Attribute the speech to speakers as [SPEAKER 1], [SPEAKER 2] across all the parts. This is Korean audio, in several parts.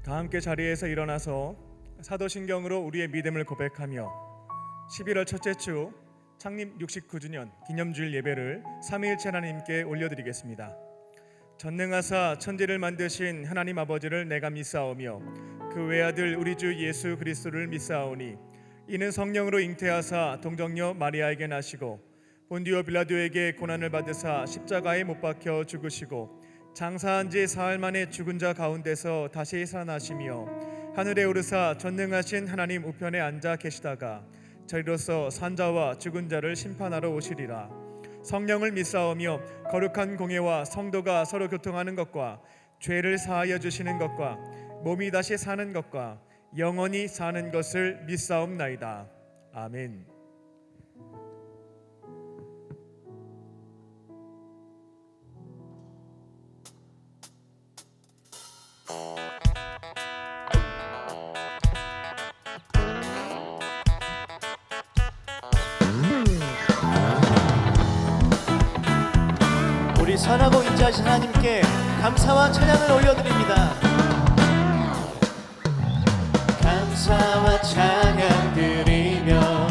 [SPEAKER 1] 다 함께 자리에서 일어나서 사도신경으로 우리의 믿음을 고백하며 11월 첫째 주 창립 69주년 기념주일 예배를 삼위일체 하나님께 올려드리겠습니다. 전능하사 천지를 만드신 하나님 아버지를 내가 믿사오며 그 외아들 우리 주 예수 그리스도를 믿사오니 이는 성령으로 잉태하사 동정녀 마리아에게 나시고 본디오 빌라도에게 고난을 받으사 십자가에 못 박혀 죽으시고 장사한 지 사흘 만에 죽은 자 가운데서 다시 살아나시며 하늘에 오르사 전능하신 하나님 우편에 앉아 계시다가 저리로서 산자와 죽은 자를 심판하러 오시리라. 성령을 믿사오며 거룩한 공예와 성도가 서로 교통하는 것과 죄를 사하여 주시는 것과 몸이 다시 사는 것과 영원히 사는 것을 믿사옵나이다. 아멘.
[SPEAKER 2] 우리 선하고 인자하신 하나님께 감사와 찬양을 올려드립니다. 감사와 찬양 드리며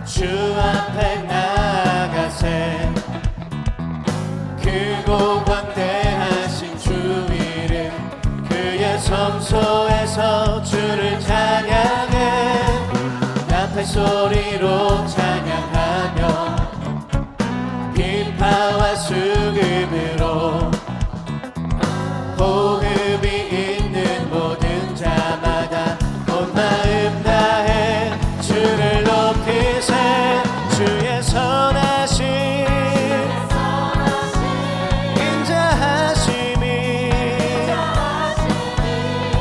[SPEAKER 2] 주 앞에 나가세 크고 광대하신 주 이름 그의 성소에서 주를 찬양해 나팔 소리로 찬양하며 비파와 수금으로 호흡이 있는 모든 자마다 온 마음 다해 주를 높이세 주의 선하심 인자하심이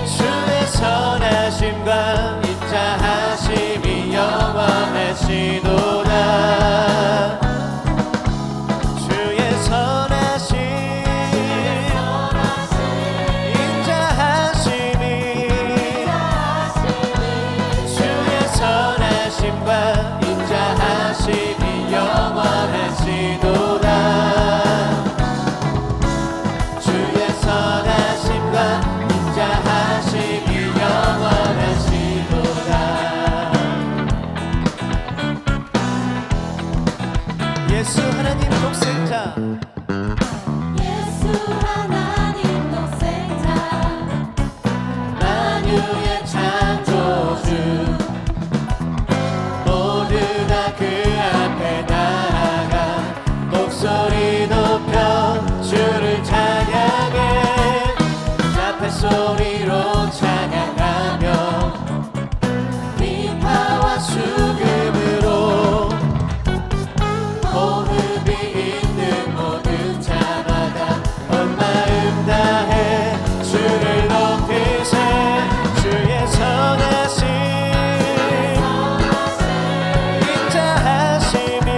[SPEAKER 2] 주의 선하심과 인자하심이 영원하시도다. 예수 하나님 독생자
[SPEAKER 3] 예수 하나님 독생자
[SPEAKER 2] 만유의 창조주 모두 다 그 앞에 나아가 목소리 높여 주를 찬양해 나팔 소리로 찬양하며 비파와 수금으로 호흡이 있는 모든 자마다 온 마음 다해 주를 높이세 주의 선하심 인자하심이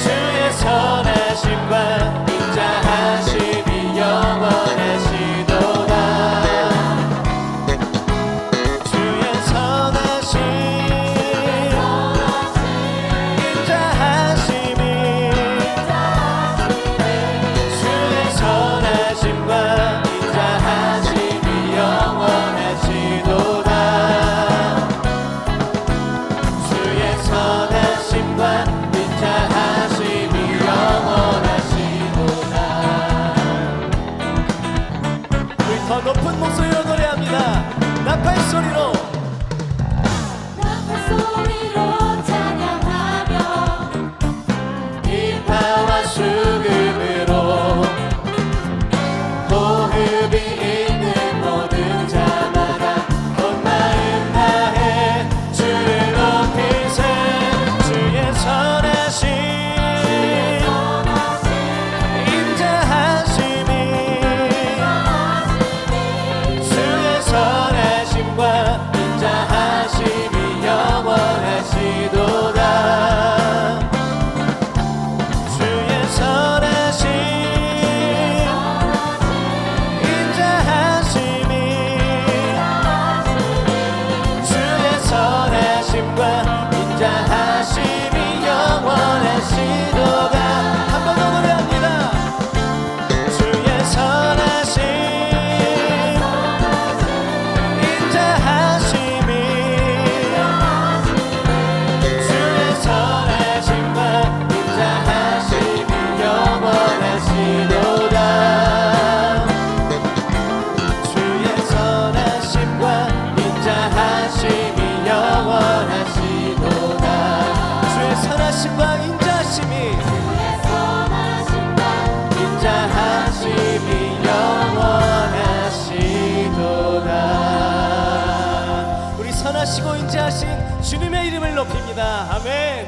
[SPEAKER 2] 주의 선하심과 인자하심이 영원하시도다. 주의 선하심 더 높은 목소리로 노래합니다. 나팔 소리로
[SPEAKER 3] 나팔 소리로 찬양하며
[SPEAKER 2] 비파와 수금으로 호흡이 있는 모든 자마다 온 마음 다해 주를 높이세 주의 선하심 인자하심이 주의 선하심과 인자하심이 영원하시도다. 주의 선하심 인자하심이 주의 선하심과 인자하심이 영원하시도다. 한 번 더 노래합니다. 주의 선하심 아멘.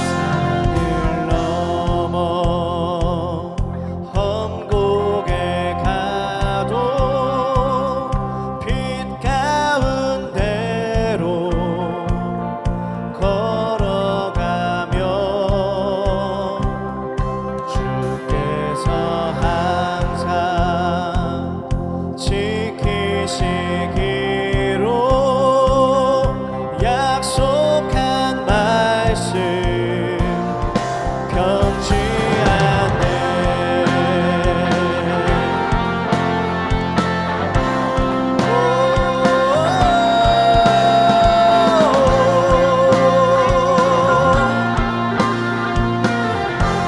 [SPEAKER 2] 산을 넘어 험곡에 가도 빛 가운데로 걸어가며 주께서 항상 지키시기로 약속한 말씀 변치 않네.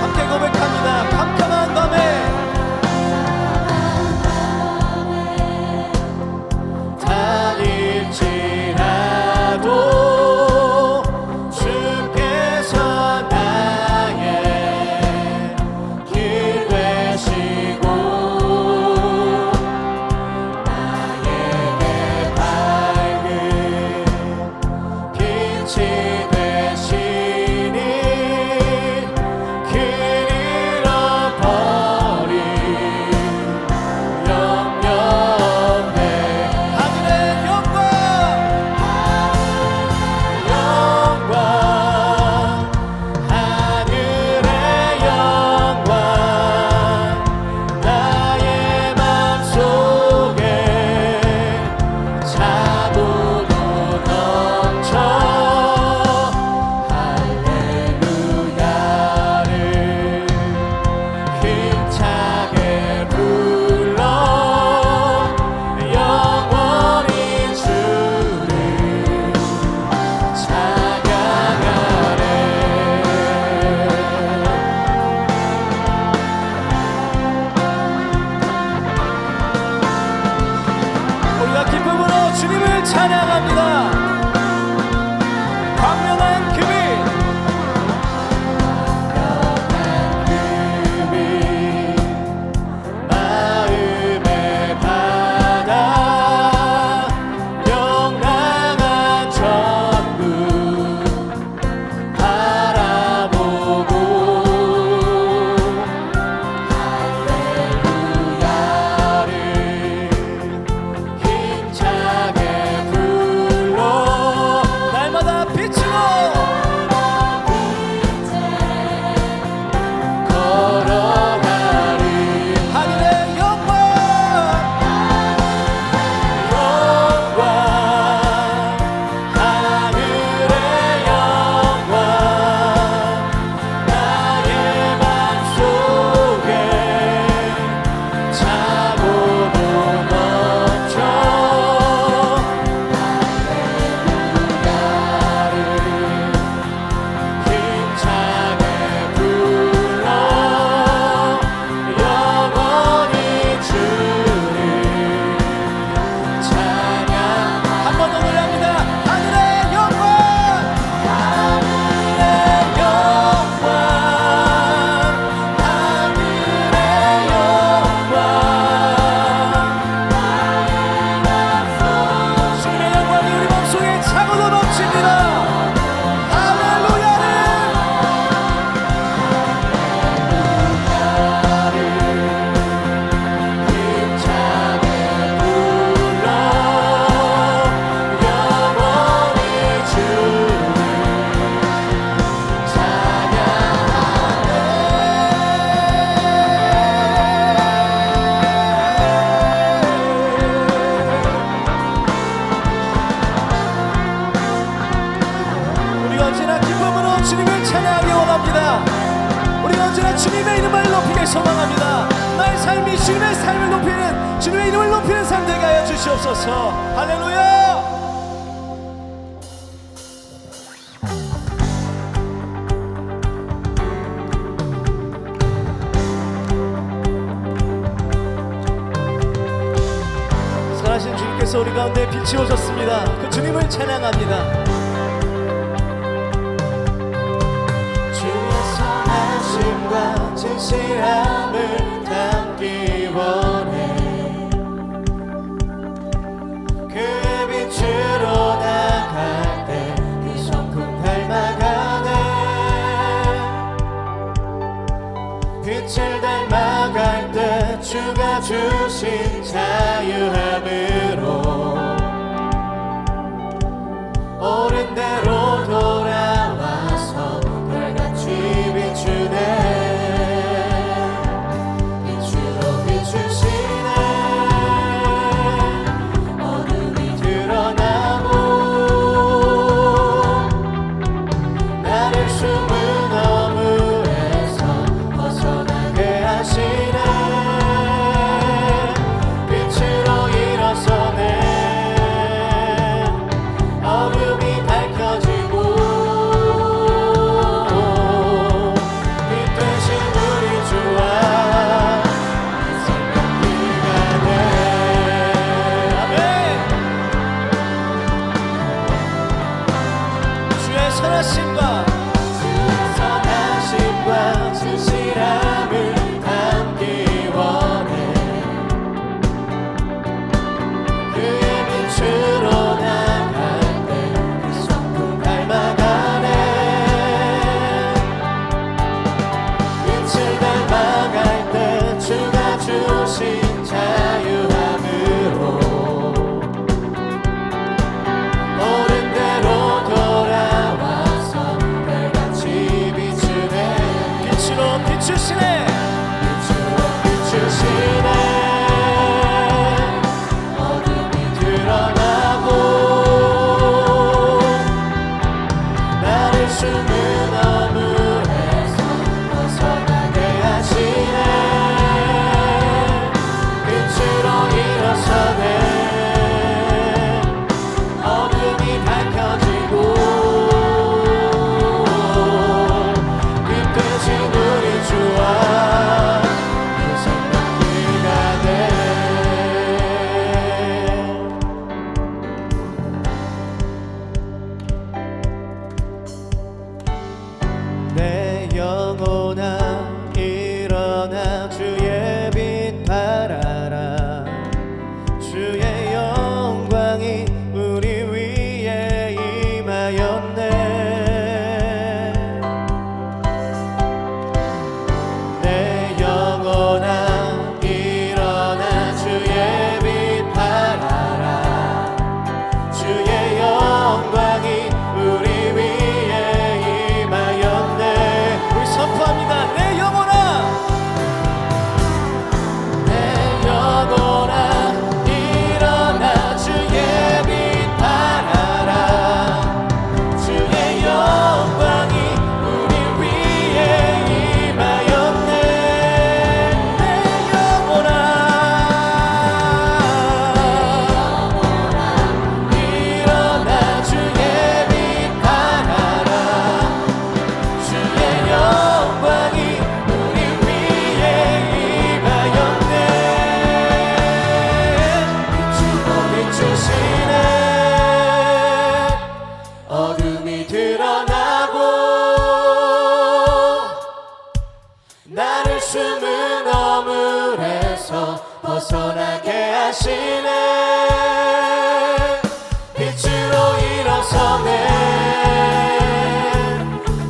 [SPEAKER 2] 함께 고백합니다. 캄캄한 밤에 다닐지라도 주께서 나의 길 되시고 나에게 밝은 빛이 되시니 길 잃어버린 영영대 하늘의 영광 하늘의 영광 나의 맘속에 차고도 넘쳐 할렐루야를 힘차게 불러 영원히 주를 찬양하네. 우리가 기쁨으로 주님을 찬양합니다. 광명한 금이 마음의 바다 영광한 천국 바라보고 할렐루야를 힘차게 불러 날마다 빛으로 걸어가리. 하늘의 영광 하늘의 영광 나의 맘속에 차고도 넘쳐 할렐루야를 힘차게 불러 영원히 주를 찬양. 한 번 더 노래합니다. 하늘의 영광 하늘의 영광 하늘의 영광 주님의 영광이 우리 몸속에 차고도 넘칩니다. 할렐루야를 힘차게 불러 영원히 주를 찬양하네. 우리가 언제나 기쁨으로 주님을 찬양하기 원합니다. 우리가 언제나 주님의 이름을 높이게 소망합니다. 나의 삶이 주님의 삶을 높이는 주님의 이름을 높이는 삶 되게 하여 주시옵소서. 할렐루야. 선하신 주님께서 우리 가운데 빛이 오셨습니다. 그 주님을 찬양합니다. 주의 선하심과 진실함을 담기 원해. 그의 빛으로 나갈 때 그 성품 닮아가네. 빛을 닮아갈 때 주가 주신 자유함으로 옳은 대로 돌아와서 별같이 비추네. 빛으로 비추시네. 어둠이 드러나고 나를 숨은 어물에서 벗어나게 하시네. 빛으로 일어서네. 어둠이 밝혀지고 빛 되신 우리 주와 생각비가 돼. 아멘. 주의 선하심과 진실함을 담기 원해. 그의 빛으로 나갈 때 그 성품 닮아가네. 빛을 닮아갈 때 주가 주신 자유함으로 옳은 대로 돌아와서 별같이 비추네. 빛으로 비추시네. 빛으로 비추시네. 어둠이 드러나고 나를 숨은 어물에서 벗어나게 하시네. 빛으로 일어서네. 어둠이 밝혀지고 빛 되신 우리 주와 그 생각비가 돼. 내 영혼아 일어나 주의 빛 발하라. 주의 영광이 우리 위에 임하였네. 내 영혼아 일어나 주의 빛 발하라. 주의 영광이 우리 위에 임하였네. 우리 선포합니다. 내 영혼아 일어나 주의 빛 발하라. 주의 영광이 우리 위에 임하였네. 내 영혼아 일어나 주의 빛 발하라. 주의 영광이 우리 위에 임하였네. 빛으로 비추시네. 어둠이 드러나고 나를 숨은 어물에서 벗어나게 하시네. 빛으로 일어서네.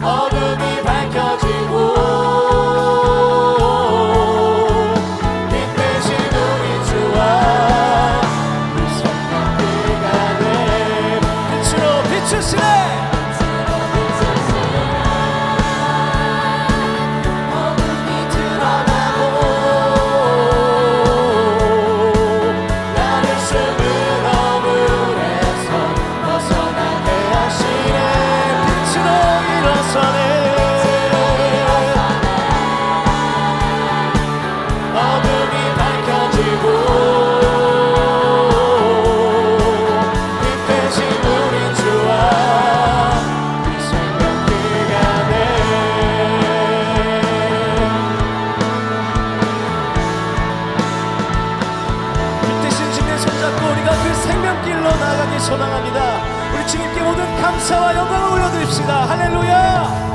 [SPEAKER 2] 어둠이 밝혀지고 빛 되신 우리 주와 그 생각비가 돼. 빛으로 비추시네. 어둠이 드러나고 나를 숨은 어물에서 벗어나게 하시네. 빛으로 일어서네. 어둠이 밝혀지고 빛 되신 우리 주와 그 생각비가 돼. 빛 대신 주님의 손잡고 우리가 그 생명 소망합니다. 우리 주님께 모든 감사와 영광을 올려드립시다. 할렐루야.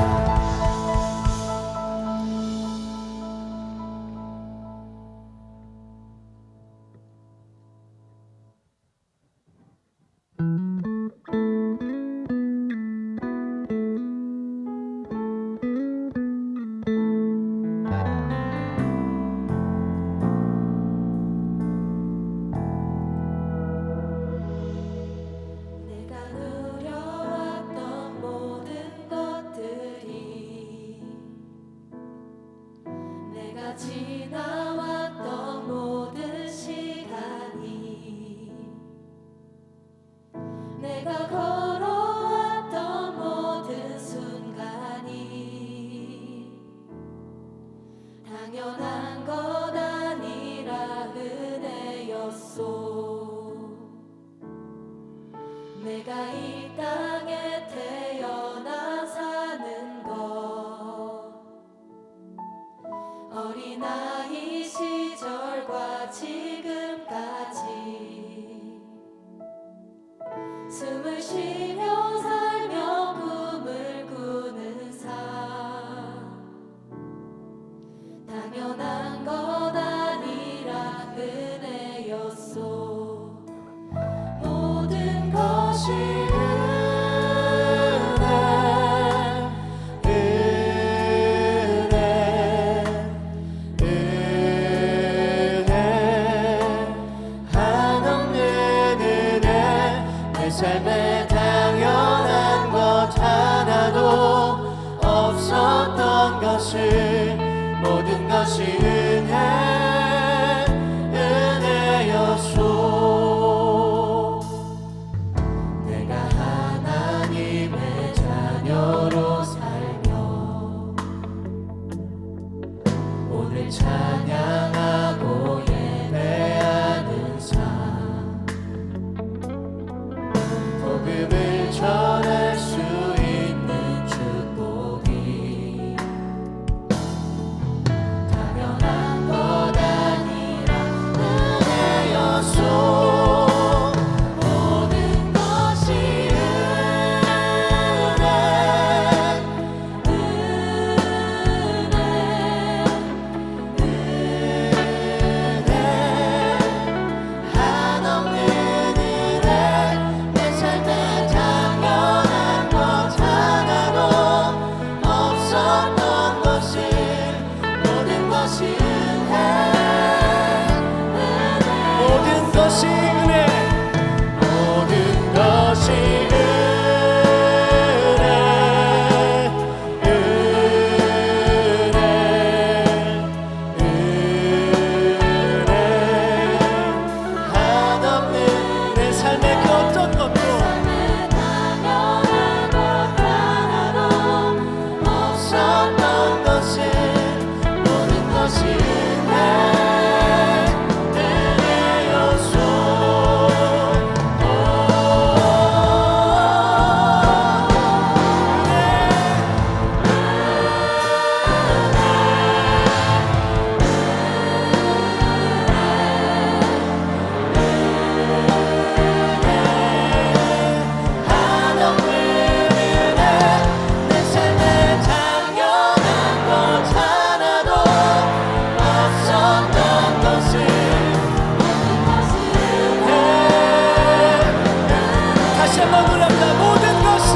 [SPEAKER 3] 내가 누려왔던 모든 것들이 내가 지나왔던 모든 시간이 내가 걸어왔던 모든 순간이 당연한 것 아니라 은혜였소. 내가 이 땅에 태어나 사는 것 어린아이 시절과 지금까지 숨을 쉬며 살며 꿈을 꾸는 삶 당연한 것 아니라 은혜였소. 모든 것이
[SPEAKER 2] 삶에 당연한 것 하나도 없었던 것을 모든 것이 은혜였소. 내가 하나님의 자녀로 살며 오늘 찬양하고 예배하는 삶 복음을 전할 수 있는 축복이 당연한 것 아니라 은혜였소.
[SPEAKER 3] 모든 것이
[SPEAKER 2] 한없는 은혜 내 삶에 당연한 것 하나도 없었던 것을 모든 것이 은혜 모든 것이 은혜 모든 것이 한없는 내 삶의 그 어떤 것도
[SPEAKER 3] 당연한 것 하나도
[SPEAKER 2] 없었던 것을 모든 것이 은혜였소. 한없는 은혜 내 삶에 당연한 것 하나도 없었던 것을 다시 한번 불러봅니다. 모든 것이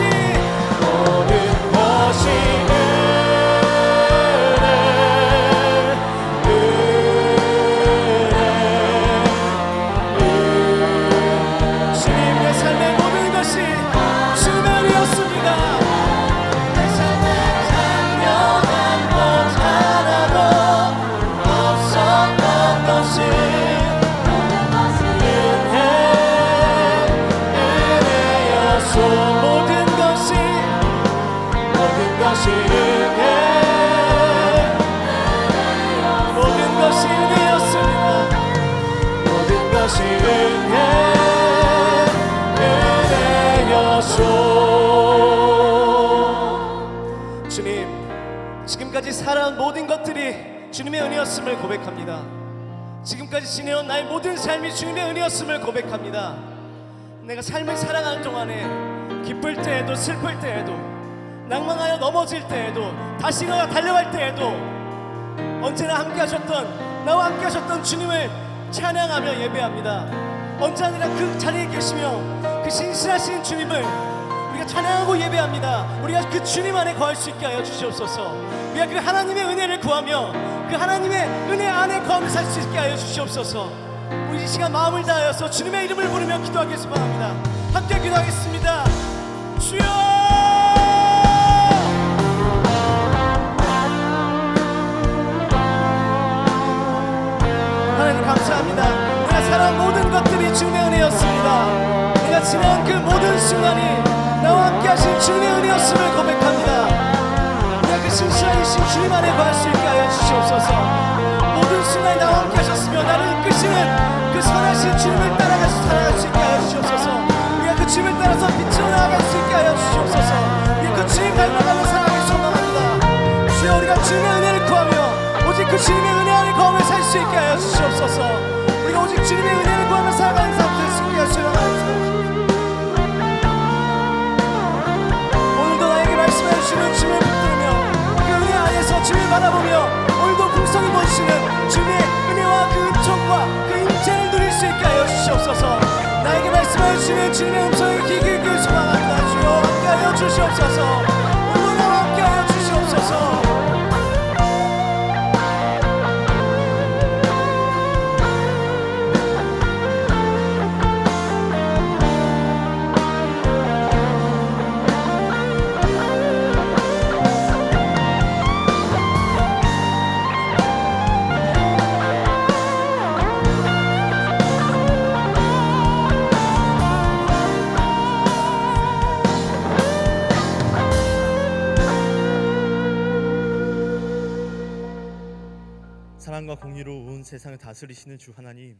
[SPEAKER 2] 주님 내 삶의 모든 것이 주님의 은혜였습니다. 내 삶에 당연한 것 하나도 없었던 것이 은혜였소. 모든 것이 은혜 모든 것이 은혜였습니다. 모든 것이 은혜였소. 주님 지금까지 살아온 모든 것들이 주님의 은혜였음을 고백합니다. 지금까지 지내온 나의 모든 삶이 주님의 은혜였음을 고백합니다. 내가 삶을 살아가는 동안에 기쁠 때에도 슬플 때에도 낭망하여 넘어질 때에도 다시 일어나 달려갈 때에도 언제나 함께 하셨던 나와 함께 하셨던 주님을 찬양하며 예배합니다. 언제나 그 자리에 계시며 그 신실하신 주님을 우리가 찬양하고 예배합니다. 우리가 그 주님 안에 거할 수 있게 하여 주시옵소서. 우리가 그 하나님의 은혜를 구하며 그 하나님의 은혜 안에 거하며 살 수 있게 하여 주시옵소서. 우리 이 시간 마음을 다하여서 주님의 이름을 부르며 기도하겠습니다. 바랍니다. 함께 기도하겠습니다. 주여! 하나님 감사합니다. 내가 살아온 모든 것들이 주님의 은혜였습니다. 내가 지난 그 모든 순간이 나와 함께 하신 주님의 은혜였음을 고백합니다. 내가 그 신실하신 주님 안에 거할 수 있게 하여 주시옵소서. 모든 순간에 나와 함께 하셨으며 나를 이끄시는 그 선하신 주님을 따라갈 수 있게 하여 주시옵소서. 우리가 그 주님을 따라서 빛으로 나아갈 수 있게 하여 주시옵소서. 우리가 그 주님 닮아가는 사랑을 소망합니다. 주여, 우리가 주님의 은혜를 구하며 오직 그 주님의 은혜 안에 거하며 살 수 있게 하여 주시옵소서. 우리가 오직 주님의 은혜를 구하며 살아가는 사람 될 수 있게 하여 주시옵소서. 오늘도 나에게 말씀해 주시는 주님을 붙들며 그 은혜 안에서 주님을 바라보며 오늘도 풍성히 보시는 주님의 은혜와 그 은총과 그 임재를 누릴 수 있게 하여 주시옵소서. 나에게 말씀해 주시는 주님의 음성을 귀 기울이길 소망합니다. 주여, 함께하여 주시옵소서. 오늘도 나와 함께하여 주시옵소서.
[SPEAKER 4] 사랑과 공의로 온 세상을 다스리시는 주 하나님,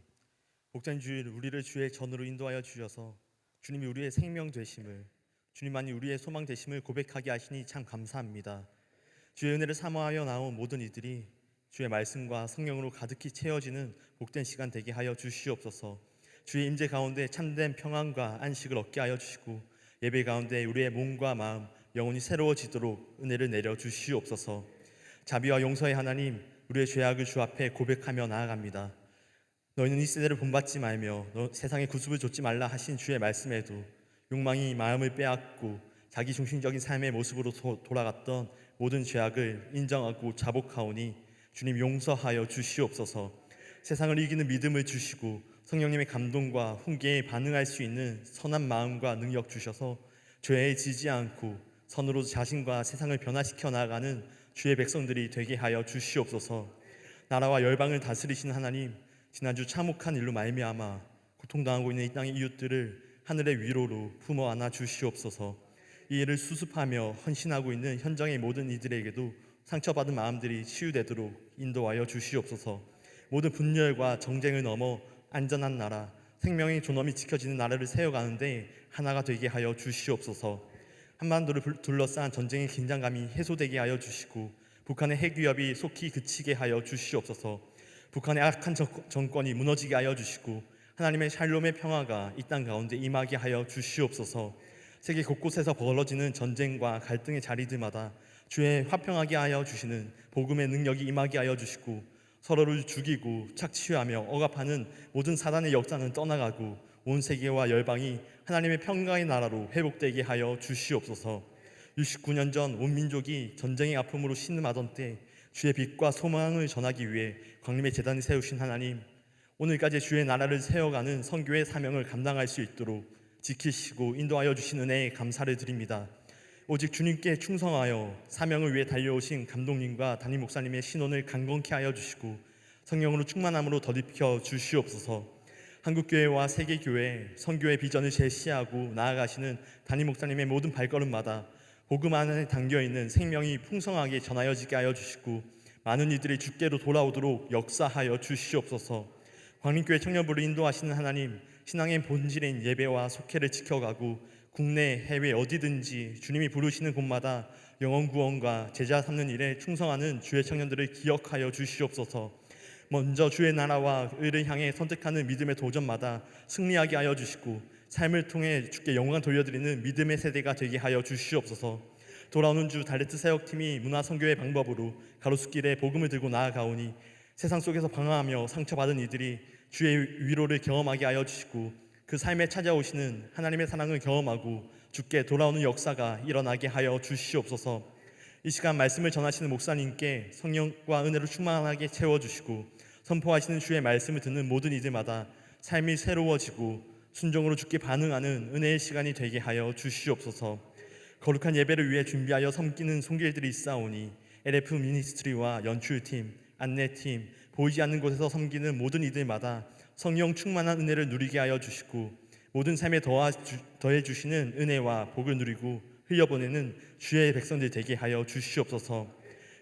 [SPEAKER 4] 복장 주일 우리를 주의 전으로 인도하여 주셔서 주님이 우리의 생명 되심을, 주님만이 우리의 소망 되심을 고백하게 하시니 참 감사합니다. 주의 은혜를 사모하여 나온 모든 이들이 주의 말씀과 성령으로 가득히 채워지는 복된 시간 되게 하여 주시옵소서. 주의 임재 가운데 참된 평안과 안식을 얻게 하여 주시고 예배 가운데 우리의 몸과 마음, 영혼이 새로워지도록 은혜를 내려 주시옵소서. 자비와 용서의 하나님, 우리의 죄악을 주 앞에 고백하며 나아갑니다. 너희는 이 세대를 본받지 말며 세상에 구습을 좇지 말라 하신 주의 말씀에도 욕망이 마음을 빼앗고 자기 중심적인 삶의 모습으로 돌아갔던 모든 죄악을 인정하고 자복하오니 주님 용서하여 주시옵소서. 세상을 이기는 믿음을 주시고 성령님의 감동과 훈계에 반응할 수 있는 선한 마음과 능력 주셔서 죄에 지지 않고 선으로 자신과 세상을 변화시켜 나아가는 주의 백성들이 되게 하여 주시옵소서. 나라와 열방을 다스리시는 하나님, 지난주 참혹한 일로 말미암아 고통당하고 있는 이 땅의 이웃들을 하늘의 위로로 품어 안아 주시옵소서. 이 일을 수습하며 헌신하고 있는 현장의 모든 이들에게도 상처받은 마음들이 치유되도록 인도하여 주시옵소서. 모든 분열과 정쟁을 넘어 안전한 나라, 생명의 존엄이 지켜지는 나라를 세워가는데 하나가 되게 하여 주시옵소서. 한반도를 둘러싼 전쟁의 긴장감이 해소되게 하여 주시고 북한의 핵위협이 속히 그치게 하여 주시옵소서. 북한의 악한 정권이 무너지게 하여 주시고 하나님의 샬롬의 평화가 이 땅 가운데 임하게 하여 주시옵소서. 세계 곳곳에서 벌어지는 전쟁과 갈등의 자리들마다 주의 화평하게 하여 주시는 복음의 능력이 임하게 하여 주시고 서로를 죽이고 착취하며 억압하는 모든 사단의 역사는 떠나가고 온 세계와 열방이 하나님의 평강의 나라로 회복되게 하여 주시옵소서. 69년 전 온 민족이 전쟁의 아픔으로 신음하던 때 주의 빛과 소망을 전하기 위해 광림의 제단을 세우신 하나님, 오늘까지 주의 나라를 세워가는 선교의 사명을 감당할 수 있도록 지키시고 인도하여 주신 은혜에 감사를 드립니다. 오직 주님께 충성하여 사명을 위해 달려오신 감독님과 담임 목사님의 신원을 강건케 하여 주시고 성령으로 충만함으로 덧입혀 주시옵소서. 한국교회와 세계교회, 선교의 비전을 제시하고 나아가시는 담임 목사님의 모든 발걸음마다 복음 안에 담겨있는 생명이 풍성하게 전하여지게 하여 주시고 많은 이들이 주께로 돌아오도록 역사하여 주시옵소서. 광림교회 청년부를 인도하시는 하나님, 신앙의 본질인 예배와 속회를 지켜가고 국내, 해외 어디든지 주님이 부르시는 곳마다 영혼 구원과 제자 삼는 일에 충성하는 주의 청년들을 기억하여 주시옵소서. 먼저 주의 나라와 의를 향해 선택하는 믿음의 도전마다 승리하게 하여 주시고 삶을 통해 주께 영광 돌려드리는 믿음의 세대가 되게 하여 주시옵소서. 돌아오는 주 달레트 사역팀이 문화선교의 방법으로 가로수길에 복음을 들고 나아가오니 세상 속에서 방황하며 상처받은 이들이 주의 위로를 경험하게 하여 주시고 그 삶에 찾아오시는 하나님의 사랑을 경험하고 주께 돌아오는 역사가 일어나게 하여 주시옵소서. 이 시간 말씀을 전하시는 목사님께 성령과 은혜로 충만하게 채워주시고 선포하시는 주의 말씀을 듣는 모든 이들마다 삶이 새로워지고 순종으로 주께 반응하는 은혜의 시간이 되게 하여 주시옵소서. 거룩한 예배를 위해 준비하여 섬기는 손길들이 있사오니 LF 미니스트리와 연출팀, 안내팀, 보이지 않는 곳에서 섬기는 모든 이들마다 성령 충만한 은혜를 누리게 하여 주시고 모든 삶에 더해 주시는 은혜와 복을 누리고 흘려보내는 주의 백성들 되게 하여 주시옵소서.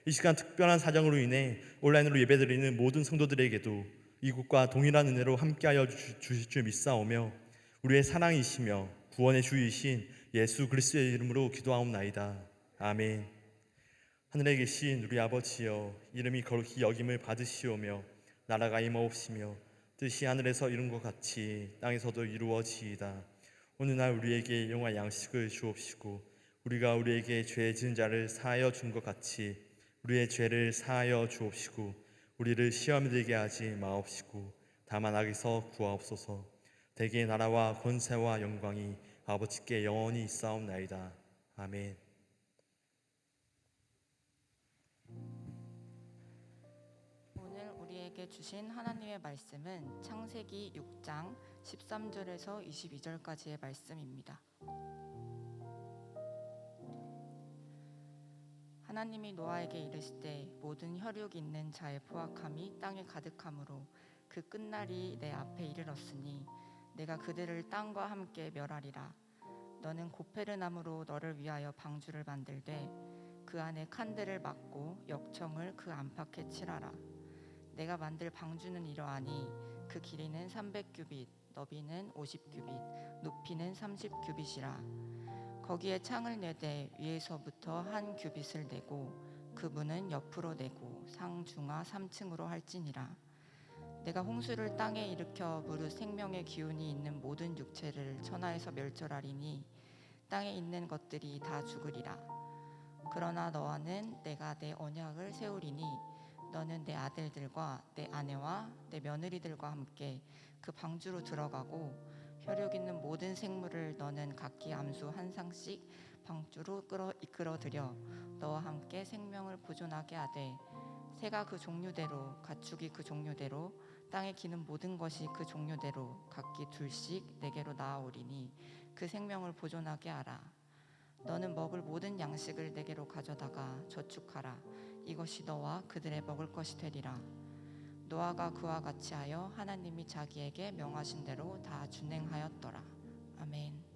[SPEAKER 4] 이 시간 특별한 사정으로 인해 온라인으로 예배드리는 모든 성도들에게도 이곳과 동일한 은혜로 함께하여 주실 줄 믿사오며 우리의 사랑이시며 구원의 주이신 예수 그리스도의 이름으로 기도하옵나이다. 아멘. 하늘에 계신 우리 아버지여, 이름이 거룩히 여김을 받으시오며 나라가 임하옵시며 뜻이 하늘에서 이룬 것 같이 땅에서도 이루어지이다. 오늘날 우리에게 일용할 양식을 주옵시고 우리가 우리에게 죄 지은 자를 사하여 준 것 같이 우리의 죄를 사하여 주옵시고 우리를 시험에 들게 하지 마옵시고 다만 악에서 구하옵소서. 대개의 나라와 권세와 영광이 아버지께 영원히 있사옵나이다. 아멘.
[SPEAKER 5] 오늘 우리에게 주신 하나님의 말씀은 창세기 6장 13절에서 22절까지의 말씀입니다. 하나님이 노아에게 이르시되 모든 혈육 있는 자의 포악함이 땅에 가득하므로 그 끝날이 내 앞에 이르렀으니 내가 그들을 땅과 함께 멸하리라. 너는 고페르나무로 너를 위하여 방주를 만들되 그 안에 칸들을 막고 역청을 그 안팎에 칠하라. 내가 만들 방주는 이러하니 그 길이는 300규빗, 너비는 50규빗, 높이는 30규빗이라. 거기에 창을 내되 위에서부터 한 규빗을 내고 그 문은 옆으로 내고 상중하 3층으로 할지니라. 내가 홍수를 땅에 일으켜 무릇 생명의 기운이 있는 모든 육체를 천하에서 멸절하리니 땅에 있는 것들이 다 죽으리라. 그러나 너와는 내가 내 언약을 세우리니 너는 내 아들들과 내 아내와 내 며느리들과 함께 그 방주로 들어가고 혈육 있는 모든 생물을 너는 각기 암수 한 쌍씩 방주로 이끌어들여 너와 함께 생명을 보존하게 하되 새가 그 종류대로 가축이 그 종류대로 땅에 기는 모든 것이 그 종류대로 각기 둘씩 내게로 나아오리니 그 생명을 보존하게 하라. 너는 먹을 모든 양식을 내게로 가져다가 저축하라. 이것이 너와 그들의 먹을 것이 되리라. 노아가 그와 같이 하여 하나님이 자기에게 명하신 대로 다 준행하였더라. 아멘.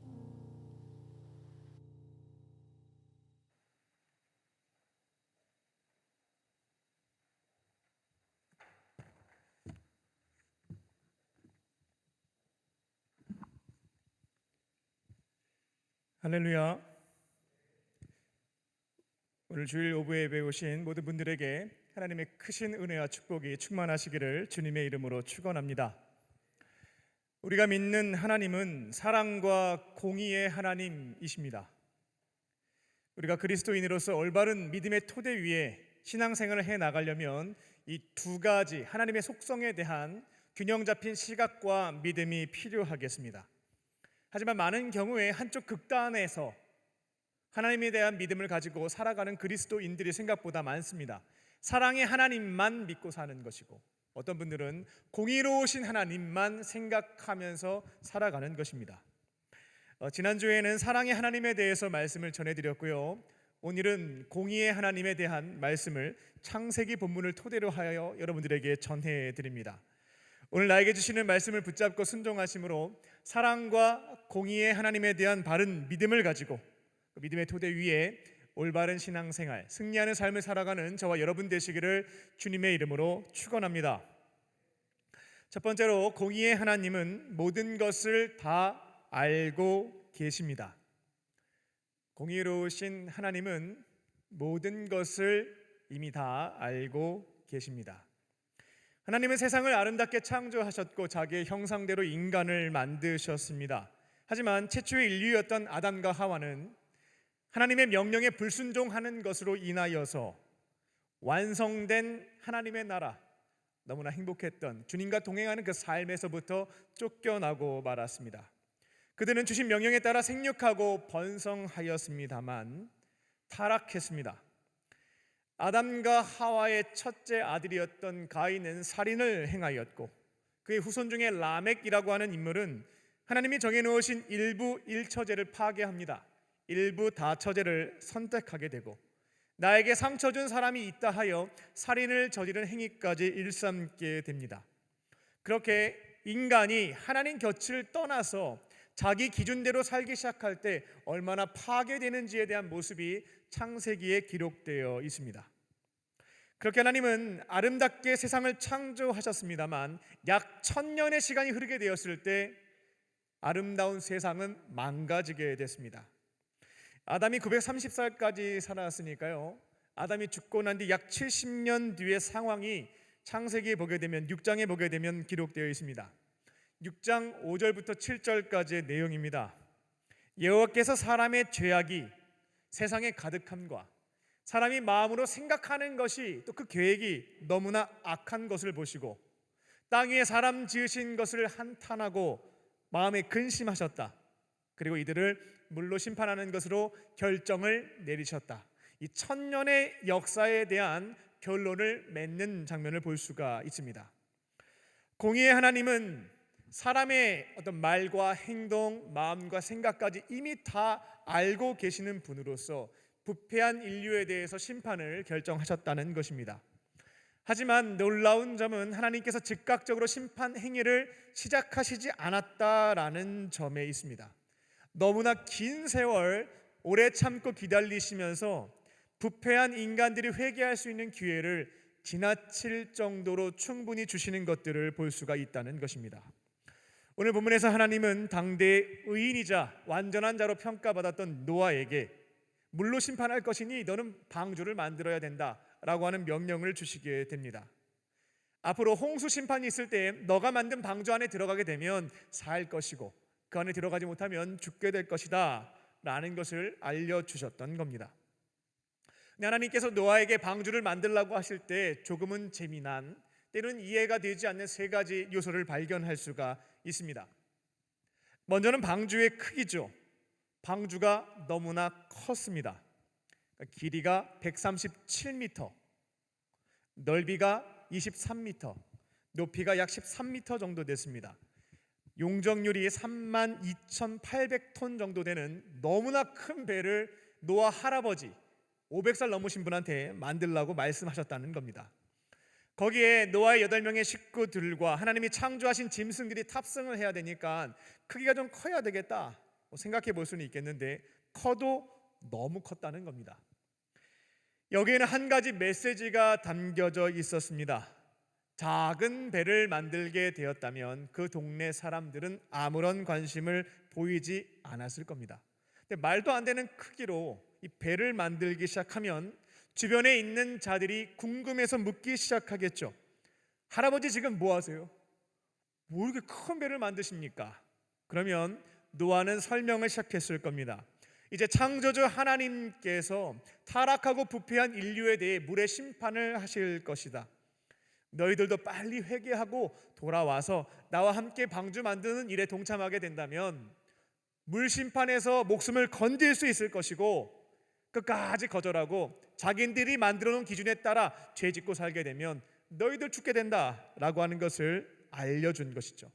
[SPEAKER 1] 할렐루야. 오늘 주일 오후에 예배 오신 모든 분들에게 하나님의 크신 은혜와 축복이 충만하시기를 주님의 이름으로 축원합니다. 우리가 믿는 하나님은 사랑과 공의의 하나님이십니다. 우리가 그리스도인으로서 올바른 믿음의 토대 위에 신앙생활을 해 나가려면 이 두 가지 하나님의 속성에 대한 균형 잡힌 시각과 믿음이 필요하겠습니다. 하지만 많은 경우에 한쪽 극단에서 하나님에 대한 믿음을 가지고 살아가는 그리스도인들이 생각보다 많습니다. 사랑의 하나님만 믿고 사는 것이고 어떤 분들은 공의로우신 하나님만 생각하면서 살아가는 것입니다. 지난주에는 사랑의 하나님에 대해서 말씀을 전해드렸고요. 오늘은 공의의 하나님에 대한 말씀을 창세기 본문을 토대로 하여 여러분들에게 전해드립니다. 오늘 나에게 주시는 말씀을 붙잡고 순종하심으로 사랑과 공의의 하나님에 대한 바른 믿음을 가지고 그 믿음의 토대 위에 올바른 신앙생활, 승리하는 삶을 살아가는 저와 여러분 되시기를 주님의 이름으로 축원합니다. 첫 번째로 공의의 하나님은 모든 것을 다 알고 계십니다. 공의로우신 하나님은 모든 것을 이미 다 알고 계십니다. 하나님은 세상을 아름답게 창조하셨고 자기의 형상대로 인간을 만드셨습니다. 하지만 최초의 인류였던 아담과 하와는 하나님의 명령에 불순종하는 것으로 인하여서 완성된 하나님의 나라, 너무나 행복했던 주님과 동행하는 그 삶에서부터 쫓겨나고 말았습니다. 그들은 주신 명령에 따라 생육하고 번성하였습니다만 타락했습니다. 아담과 하와의 첫째 아들이었던 가인은 살인을 행하였고, 그의 후손 중에 라멕이라고 하는 인물은 하나님이 정해놓으신 일부 일처제를 파괴합니다. 일부 다처제를 선택하게 되고, 나에게 상처 준 사람이 있다 하여 살인을 저지른 행위까지 일삼게 됩니다. 그렇게 인간이 하나님 곁을 떠나서 자기 기준대로 살기 시작할 때 얼마나 파괴되는지에 대한 모습이 창세기에 기록되어 있습니다. 그렇게 하나님은 아름답게 세상을 창조하셨습니다만 약 1000년의 시간이 흐르게 되었을 때 아름다운 세상은 망가지게 됐습니다. 아담이 930살까지 살았으니까요, 아담이 죽고 난 뒤 약 70년 뒤의 상황이 창세기에 보게 되면, 6장에 보게 되면 기록되어 있습니다. 6장 5절부터 7절까지의 내용입니다. 여호와께서 사람의 죄악이 세상에 가득함과 사람이 마음으로 생각하는 것이 또 그 계획이 너무나 악한 것을 보시고 땅 위에 사람 지으신 것을 한탄하고 마음에 근심하셨다. 그리고 이들을 물로 심판하는 것으로 결정을 내리셨다. 이 1000년의 역사에 대한 결론을 맺는 장면을 볼 수가 있습니다. 공의의 하나님은 사람의 어떤 말과 행동, 마음과 생각까지 이미 다 알고 계시는 분으로서 부패한 인류에 대해서 심판을 결정하셨다는 것입니다. 하지만 놀라운 점은 하나님께서 즉각적으로 심판 행위를 시작하시지 않았다라는 점에 있습니다. 너무나 긴 세월 오래 참고 기다리시면서 부패한 인간들이 회개할 수 있는 기회를 지나칠 정도로 충분히 주시는 것들을 볼 수가 있다는 것입니다. 오늘 본문에서 하나님은 당대의 의인이자 완전한 자로 평가받았던 노아에게 물로 심판할 것이니 너는 방주를 만들어야 된다라고 하는 명령을 주시게 됩니다. 앞으로 홍수 심판이 있을 때 너가 만든 방주 안에 들어가게 되면 살 것이고 그 안에 들어가지 못하면 죽게 될 것이다 라는 것을 알려주셨던 겁니다. 하나님께서 노아에게 방주를 만들라고 하실 때 조금은 재미난, 때로는 이해가 되지 않는 세 가지 요소를 발견할 수가 있습니다. 먼저는 방주의 크기죠. 방주가 너무나 컸습니다. 길이가 137m, 넓이가 23m, 높이가 약 13m 정도 됐습니다. 용적률이 32,800톤 정도 되는 너무나 큰 배를 노아 할아버지 500살 넘으신 분한테 만들라고 말씀하셨다는 겁니다. 거기에 노아의 8명의 식구들과 하나님이 창조하신 짐승들이 탑승을 해야 되니까 크기가 좀 커야 되겠다 생각해 볼 수는 있겠는데 커도 너무 컸다는 겁니다. 여기에는 한 가지 메시지가 담겨져 있었습니다. 작은 배를 만들게 되었다면 그 동네 사람들은 아무런 관심을 보이지 않았을 겁니다. 근데 말도 안 되는 크기로 이 배를 만들기 시작하면 주변에 있는 자들이 궁금해서 묻기 시작하겠죠. 할아버지 지금 뭐 하세요? 뭐 이렇게 큰 배를 만드십니까? 그러면 노아는 설명을 시작했을 겁니다. 이제 창조주 하나님께서 타락하고 부패한 인류에 대해 물의 심판을 하실 것이다. 너희들도 빨리 회개하고 돌아와서 나와 함께 방주 만드는 일에 동참하게 된다면 물 심판에서 목숨을 건질 수 있을 것이고, 끝까지 거절하고 자기들이 만들어 놓은 기준에 따라 죄 짓고 살게 되면 너희들 죽게 된다라고 하는 것을 알려준 것이죠.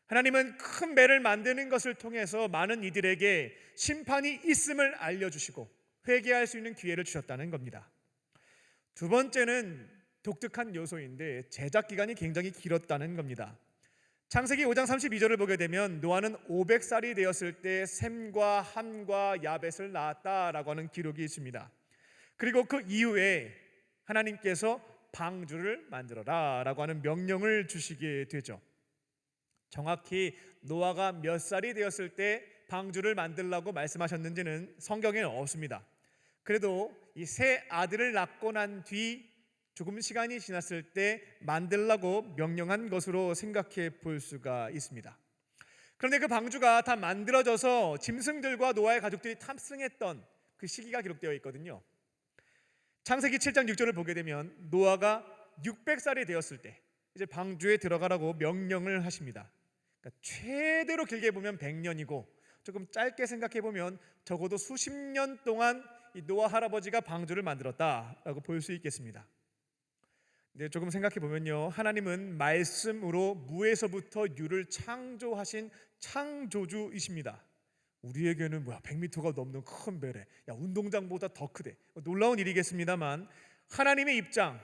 [SPEAKER 1] 하나님은 큰 배를 만드는 것을 통해서 많은 이들에게 심판이 있음을 알려주시고 회개할 수 있는 기회를 주셨다는 겁니다. 두 번째는 독특한 요소인데 제작 기간이 굉장히 길었다는 겁니다. 창세기 5장 32절을 보게 되면 노아는 500살이 되었을 때 셈과 함과 야벳을 낳았다라고 하는 기록이 있습니다. 그리고 그 이후에 하나님께서 방주를 만들어라 라고 하는 명령을 주시게 되죠. 정확히 노아가 몇 살이 되었을 때 방주를 만들라고 말씀하셨는지는 성경에는 없습니다. 그래도 이 세 아들을 낳고 난 뒤 조금 시간이 지났을 때 만들라고 명령한 것으로 생각해 볼 수가 있습니다. 그런데 그 방주가 다 만들어져서 짐승들과 노아의 가족들이 탑승했던 그 시기가 기록되어 있거든요. 창세기 7장 6절을 보게 되면 노아가 600살이 되었을 때 이제 방주에 들어가라고 명령을 하십니다. 그러니까 최대로 길게 보면 100년이고 조금 짧게 생각해 보면 적어도 수십 년 동안 이 노아 할아버지가 방주를 만들었다라고 볼 수 있겠습니다. 근데 조금 생각해 보면요, 하나님은 말씀으로 무에서부터 유를 창조하신 창조주이십니다. 우리에게는 100m가 넘는 큰 배래, 야 운동장보다 더 크대, 놀라운 일이겠습니다만 하나님의 입장,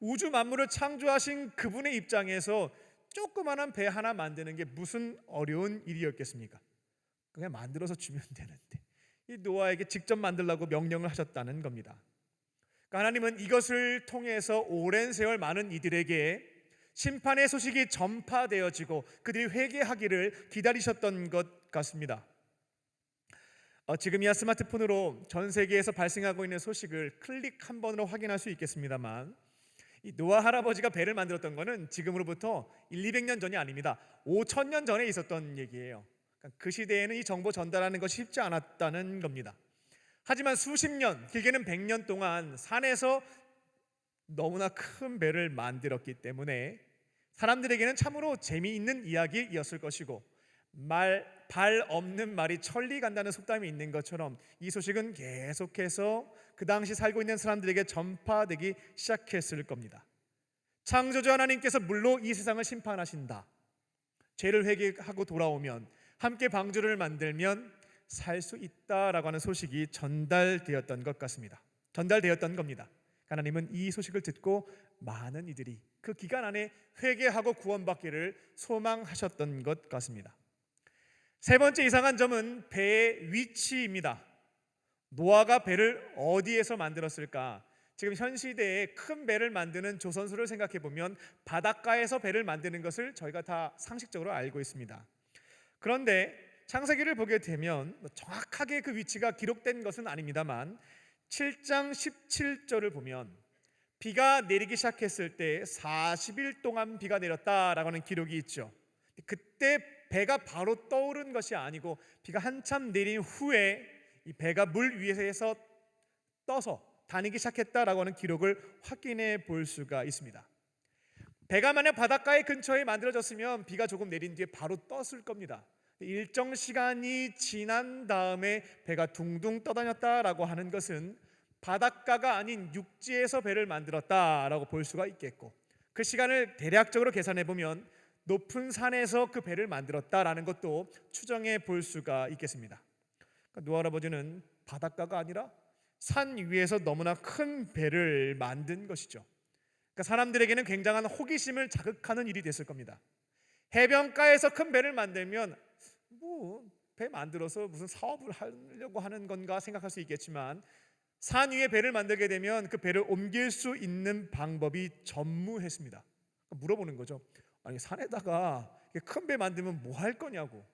[SPEAKER 1] 우주 만물을 창조하신 그분의 입장에서 조그만한 배 하나 만드는 게 무슨 어려운 일이었겠습니까? 그냥 만들어서 주면 되는데 이 노아에게 직접 만들라고 명령을 하셨다는 겁니다. 그러니까 하나님은 이것을 통해서 오랜 세월 많은 이들에게 심판의 소식이 전파되어지고 그들이 회개하기를 기다리셨던 것 같습니다. 지금이야 스마트폰으로 전 세계에서 발생하고 있는 소식을 클릭 한 번으로 확인할 수 있겠습니다만 이 노아 할아버지가 배를 만들었던 것은 지금으로부터 200년 전이 아닙니다. 5000년 전에 있었던 얘기예요. 그 시대에는 이 정보 전달하는 것이 쉽지 않았다는 겁니다. 하지만 수십 년, 길게는 100년 동안 산에서 너무나 큰 배를 만들었기 때문에 사람들에게는 참으로 재미있는 이야기였을 것이고 발 없는 말이 천리 간다는 속담이 있는 것처럼 이 소식은 계속해서 그 당시 살고 있는 사람들에게 전파되기 시작했을 겁니다. 창조주 하나님께서 물로 이 세상을 심판하신다, 죄를 회개하고 돌아오면 함께 방주를 만들면 살 수 있다라고 하는 소식이 전달되었던 것 같습니다. 전달되었던 겁니다. 하나님은 이 소식을 듣고 많은 이들이 그 기간 안에 회개하고 구원받기를 소망하셨던 것 같습니다. 세 번째 이상한 점은 배의 위치입니다. 노아가 배를 어디에서 만들었을까? 지금 현 시대에 큰 배를 만드는 조선소를 생각해 보면 바닷가에서 배를 만드는 것을 저희가 다 상식적으로 알고 있습니다. 그런데 창세기를 보게 되면 정확하게 그 위치가 기록된 것은 아닙니다만 7장 17절을 보면 비가 내리기 시작했을 때 40일 동안 비가 내렸다라고 하는 기록이 있죠. 그때 배가 바로 떠오른 것이 아니고 비가 한참 내린 후에 이 배가 물 위에서 떠서 다니기 시작했다라고 하는 기록을 확인해 볼 수가 있습니다. 배가 만약 바닷가의 근처에 만들어졌으면 비가 조금 내린 뒤에 바로 떴을 겁니다. 일정 시간이 지난 다음에 배가 둥둥 떠다녔다라고 하는 것은 바닷가가 아닌 육지에서 배를 만들었다라고 볼 수가 있겠고, 그 시간을 대략적으로 계산해 보면 높은 산에서 그 배를 만들었다라는 것도 추정해 볼 수가 있겠습니다. 그러니까 노아 할아버지는 바닷가가 아니라 산 위에서 너무나 큰 배를 만든 것이죠. 그러니까 사람들에게는 굉장한 호기심을 자극하는 일이 됐을 겁니다. 해변가에서 큰 배를 만들면 배 만들어서 무슨 사업을 하려고 하는 건가 생각할 수 있겠지만 산 위에 배를 만들게 되면 그 배를 옮길 수 있는 방법이 전무했습니다. 물어보는 거죠. 아니 산에다가 큰 배 만들면 뭐 할 거냐고.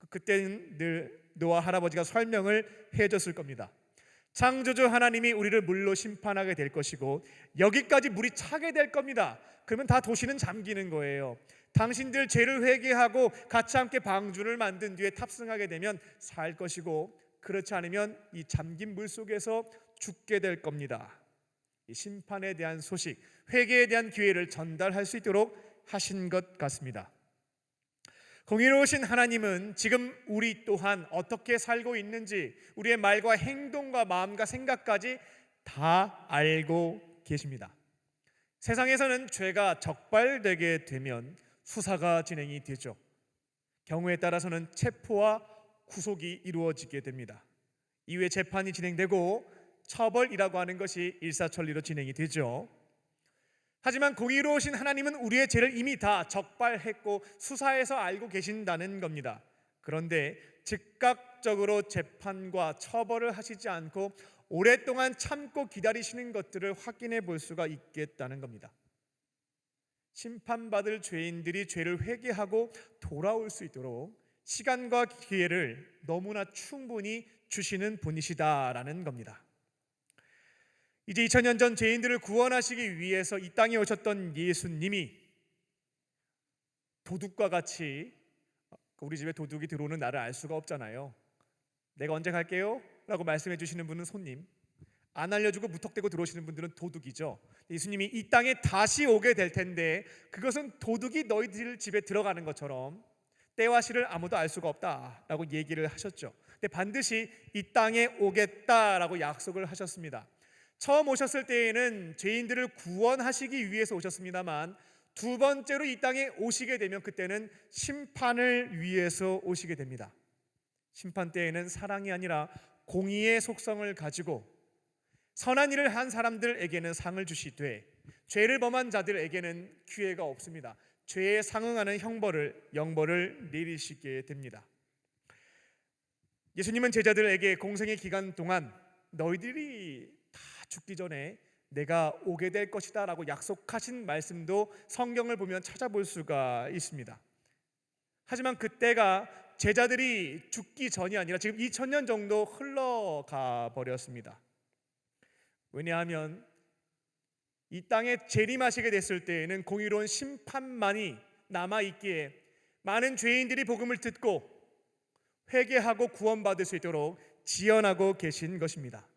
[SPEAKER 1] 그때는 늘 노아 할아버지가 설명을 해줬을 겁니다. 창조주 하나님이 우리를 물로 심판하게 될 것이고 여기까지 물이 차게 될 겁니다. 그러면 다 도시는 잠기는 거예요. 당신들 죄를 회개하고 같이 함께 방주를 만든 뒤에 탑승하게 되면 살 것이고 그렇지 않으면 이 잠긴 물 속에서 죽게 될 겁니다. 이 심판에 대한 소식, 회개에 대한 기회를 전달할 수 있도록 하신 것 같습니다. 공의로우신 하나님은 지금 우리 또한 어떻게 살고 있는지 우리의 말과 행동과 마음과 생각까지 다 알고 계십니다. 세상에서는 죄가 적발되게 되면 수사가 진행이 되죠. 경우에 따라서는 체포와 구속이 이루어지게 됩니다. 이후에 재판이 진행되고 처벌이라고 하는 것이 일사천리로 진행이 되죠. 하지만 공의로우신 하나님은 우리의 죄를 이미 다 적발했고 수사해서 알고 계신다는 겁니다. 그런데 즉각적으로 재판과 처벌을 하시지 않고 오랫동안 참고 기다리시는 것들을 확인해 볼 수가 있겠다는 겁니다. 심판받을 죄인들이 죄를 회개하고 돌아올 수 있도록 시간과 기회를 너무나 충분히 주시는 분이시다라는 겁니다. 이제 2000년 전 죄인들을 구원하시기 위해서 이 땅에 오셨던 예수님이 도둑과 같이 우리 집에 도둑이 들어오는 날을 알 수가 없잖아요. 내가 언제 갈게요? 라고 말씀해 주시는 분은 손님, 안 알려주고 무턱대고 들어오시는 분들은 도둑이죠. 예수님이 이 땅에 다시 오게 될 텐데 그것은 도둑이 너희들 집에 들어가는 것처럼 때와 시를 아무도 알 수가 없다라고 얘기를 하셨죠. 근데 반드시 이 땅에 오겠다라고 약속을 하셨습니다. 처음 오셨을 때에는 죄인들을 구원하시기 위해서 오셨습니다만 두 번째로 이 땅에 오시게 되면 그때는 심판을 위해서 오시게 됩니다. 심판 때에는 사랑이 아니라 공의의 속성을 가지고 선한 일을 한 사람들에게는 상을 주시되 죄를 범한 자들에게는 기회가 없습니다. 죄에 상응하는 영벌을 내리시게 됩니다. 예수님은 제자들에게 공생의 기간 동안 너희들이 다 죽기 전에 내가 오게 될 것이다 라고 약속하신 말씀도 성경을 보면 찾아볼 수가 있습니다. 하지만 그때가 제자들이 죽기 전이 아니라 지금 2000년 정도 흘러가 버렸습니다. 왜냐하면 이 땅에 재림하시게 됐을 때에는 공의로운 심판만이 남아있기에 많은 죄인들이 복음을 듣고 회개하고 구원받을 수 있도록 지연하고 계신 것입니다.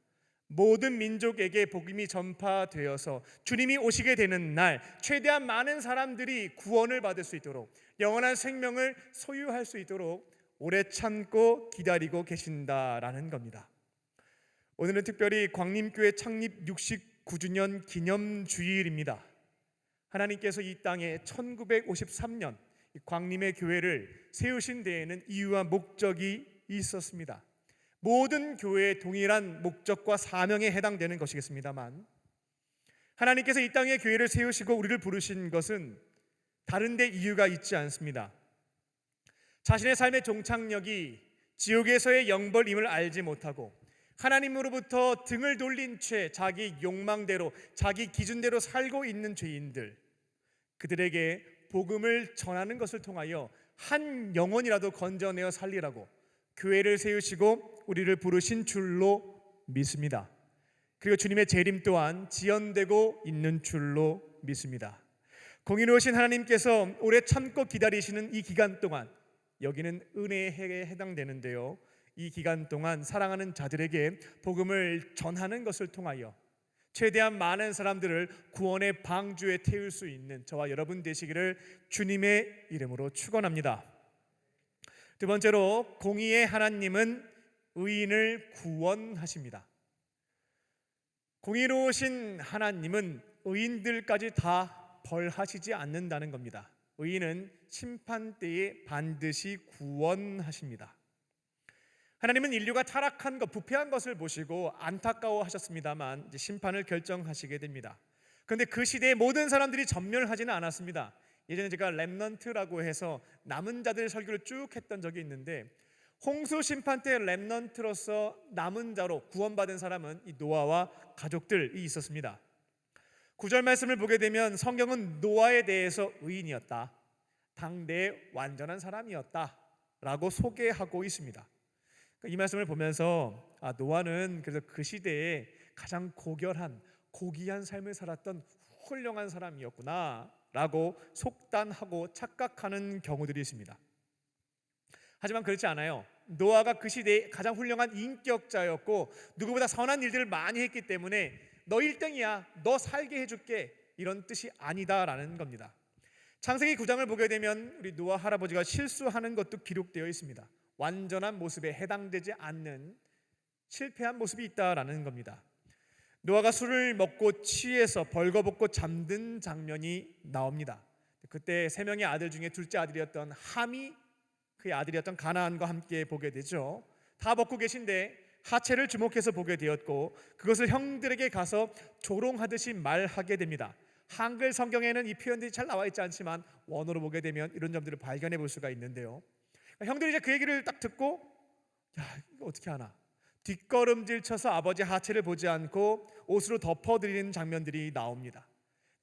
[SPEAKER 1] 모든 민족에게 복음이 전파되어서 주님이 오시게 되는 날 최대한 많은 사람들이 구원을 받을 수 있도록 영원한 생명을 소유할 수 있도록 오래 참고 기다리고 계신다라는 겁니다. 오늘은 특별히 광림교회 창립 69주년 기념주일입니다. 하나님께서 이 땅에 1953년 광림의 교회를 세우신 데에는 이유와 목적이 있었습니다. 모든 교회의 동일한 목적과 사명에 해당되는 것이겠습니다만 하나님께서 이 땅에 교회를 세우시고 우리를 부르신 것은 다른 데 이유가 있지 않습니다. 자신의 삶의 종착역이 지옥에서의 영벌임을 알지 못하고 하나님으로부터 등을 돌린 채 자기 욕망대로 자기 기준대로 살고 있는 죄인들, 그들에게 복음을 전하는 것을 통하여 한 영혼이라도 건져내어 살리라고 교회를 세우시고 우리를 부르신 줄로 믿습니다. 그리고 주님의 재림 또한 지연되고 있는 줄로 믿습니다. 공의로우신 하나님께서 오래 참고 기다리시는 이 기간 동안, 여기는 은혜의 해에 해당되는데요, 이 기간 동안 사랑하는 자들에게 복음을 전하는 것을 통하여 최대한 많은 사람들을 구원의 방주에 태울 수 있는 저와 여러분 되시기를 주님의 이름으로 축원합니다. 두 번째로, 공의의 하나님은 의인을 구원하십니다. 공의로우신 하나님은 의인들까지 다 벌하시지 않는다는 겁니다. 의인은 심판 때에 반드시 구원하십니다. 하나님은 인류가 타락한 것, 부패한 것을 보시고 안타까워하셨습니다만 이제 심판을 결정하시게 됩니다. 그런데 그 시대에 모든 사람들이 전멸하지는 않았습니다. 예전에 제가 렘넌트라고 해서 남은 자들 설교를 쭉 했던 적이 있는데, 홍수 심판 때 렘넌트로서 남은 자로 구원받은 사람은 이 노아와 가족들이 있었습니다. 9절 말씀을 보게 되면 성경은 노아에 대해서 의인이었다, 당대의 완전한 사람이었다 라고 소개하고 있습니다. 이 말씀을 보면서 노아는 그래서 그 시대에 가장 고결한 고귀한 삶을 살았던 훌륭한 사람이었구나 라고 속단하고 착각하는 경우들이 있습니다. 하지만 그렇지 않아요. 노아가 그 시대에 가장 훌륭한 인격자였고 누구보다 선한 일들을 많이 했기 때문에 너 1등이야, 너 살게 해줄게, 이런 뜻이 아니다라는 겁니다. 창세기 9장을 보게 되면 우리 노아 할아버지가 실수하는 것도 기록되어 있습니다. 완전한 모습에 해당되지 않는 실패한 모습이 있다라는 겁니다. 노아가 술을 먹고 취해서 벌거벗고 잠든 장면이 나옵니다. 그때 세 명의 아들 중에 둘째 아들이었던 함이 그의 아들이었던 가나안과 함께 보게 되죠. 다 먹고 계신데 하체를 주목해서 보게 되었고 그것을 형들에게 가서 조롱하듯이 말하게 됩니다. 한글 성경에는 이 표현들이 잘 나와 있지 않지만 원어로 보게 되면 이런 점들을 발견해 볼 수가 있는데요. 형들이 이제 그 얘기를 딱 듣고, 야, 이거 어떻게 하나? 뒷걸음질 쳐서 아버지 하체를 보지 않고 옷으로 덮어드리는 장면들이 나옵니다.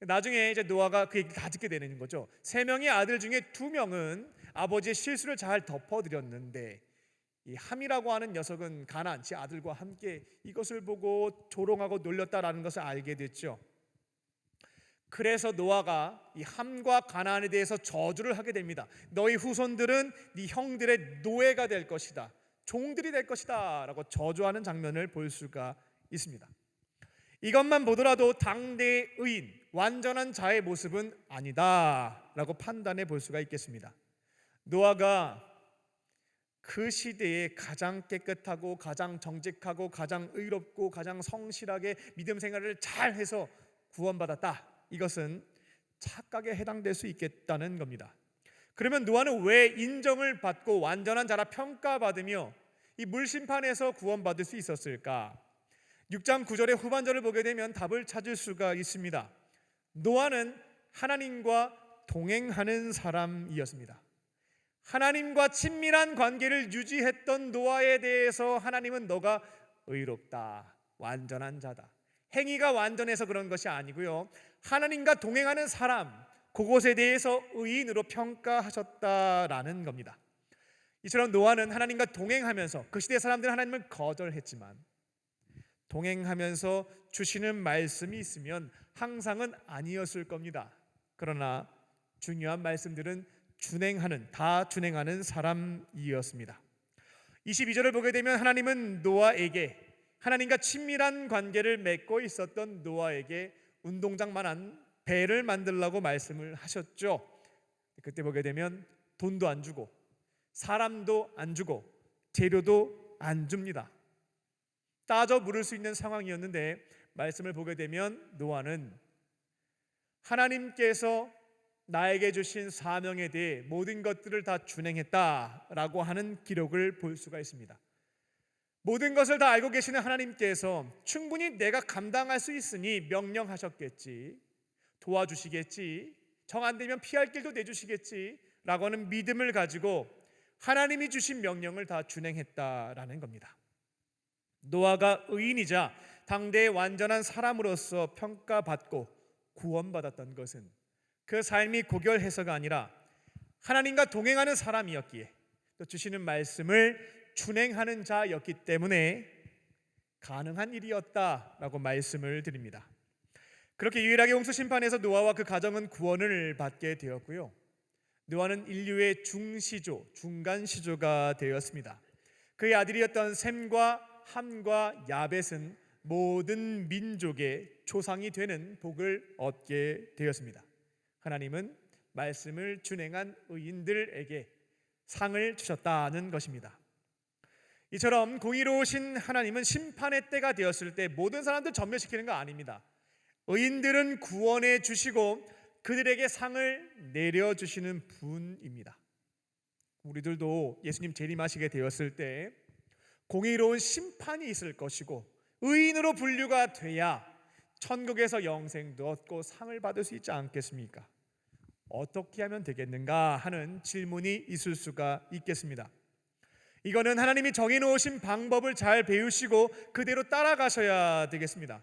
[SPEAKER 1] 나중에 이제 노아가 그 얘기를 다 듣게 되는 거죠. 세 명의 아들 중에 두 명은 아버지의 실수를 잘 덮어드렸는데 이 함이라고 하는 녀석은 가나안 지 아들과 함께 이것을 보고 조롱하고 놀렸다라는 것을 알게 됐죠. 그래서 노아가 이 함과 가나안에 대해서 저주를 하게 됩니다. 너희 후손들은 네 형들의 노예가 될 것이다, 종들이 될 것이다 라고 저주하는 장면을 볼 수가 있습니다. 이것만 보더라도 당대의 의인, 완전한 자의 모습은 아니다 라고 판단해 볼 수가 있겠습니다. 노아가 그 시대에 가장 깨끗하고 가장 정직하고 가장 의롭고 가장 성실하게 믿음 생활을 잘해서 구원받았다, 이것은 착각에 해당될 수 있겠다는 겁니다. 그러면 노아는 왜 인정을 받고 완전한 자라 평가받으며 이 물심판에서 구원받을 수 있었을까? 6장 9절의 후반절을 보게 되면 답을 찾을 수가 있습니다. 노아는 하나님과 동행하는 사람이었습니다. 하나님과 친밀한 관계를 유지했던 노아에 대해서 하나님은 너가 의롭다, 완전한 자다, 행위가 완전해서 그런 것이 아니고요, 하나님과 동행하는 사람, 그것에 대해서 의인으로 평가하셨다라는 겁니다. 이처럼 노아는 하나님과 동행하면서, 그 시대 사람들은 하나님을 거절했지만 동행하면서 주시는 말씀이 있으면 항상은 아니었을 겁니다. 그러나 중요한 말씀들은 다 준행하는 사람이었습니다. 22절을 보게 되면 하나님은 노아에게, 하나님과 친밀한 관계를 맺고 있었던 노아에게 운동장만한 배를 만들라고 말씀을 하셨죠. 그때 보게 되면 돈도 안 주고 사람도 안 주고 재료도 안 줍니다. 따져 물을 수 있는 상황이었는데 말씀을 보게 되면 노아는 하나님께서 나에게 주신 사명에 대해 모든 것들을 다 준행했다라고 하는 기록을 볼 수가 있습니다. 모든 것을 다 알고 계시는 하나님께서 충분히 내가 감당할 수 있으니 명령하셨겠지, 도와주시겠지, 정 안 되면 피할 길도 내주시겠지 라고 하는 믿음을 가지고 하나님이 주신 명령을 다 준행했다라는 겁니다. 노아가 의인이자 당대의 완전한 사람으로서 평가받고 구원받았던 것은 그 삶이 고결해서가 아니라 하나님과 동행하는 사람이었기에, 또 주시는 말씀을 준행하는 자였기 때문에 가능한 일이었다라고 말씀을 드립니다. 그렇게 유일하게 홍수 심판에서 노아와 그 가정은 구원을 받게 되었고요, 노아는 인류의 중시조, 중간 시조가 되었습니다. 그의 아들이었던 셈과 함과 야벳은 모든 민족의 조상이 되는 복을 얻게 되었습니다. 하나님은 말씀을 준행한 의인들에게 상을 주셨다는 것입니다. 이처럼 공의로우신 하나님은 심판의 때가 되었을 때 모든 사람들 전멸시키는 거 아닙니다. 의인들은 구원해 주시고 그들에게 상을 내려주시는 분입니다. 우리들도 예수님 재림하시게 되었을 때 공의로운 심판이 있을 것이고 의인으로 분류가 돼야 천국에서 영생도 얻고 상을 받을 수 있지 않겠습니까? 어떻게 하면 되겠는가 하는 질문이 있을 수가 있겠습니다. 이거는 하나님이 정해놓으신 방법을 잘 배우시고 그대로 따라가셔야 되겠습니다.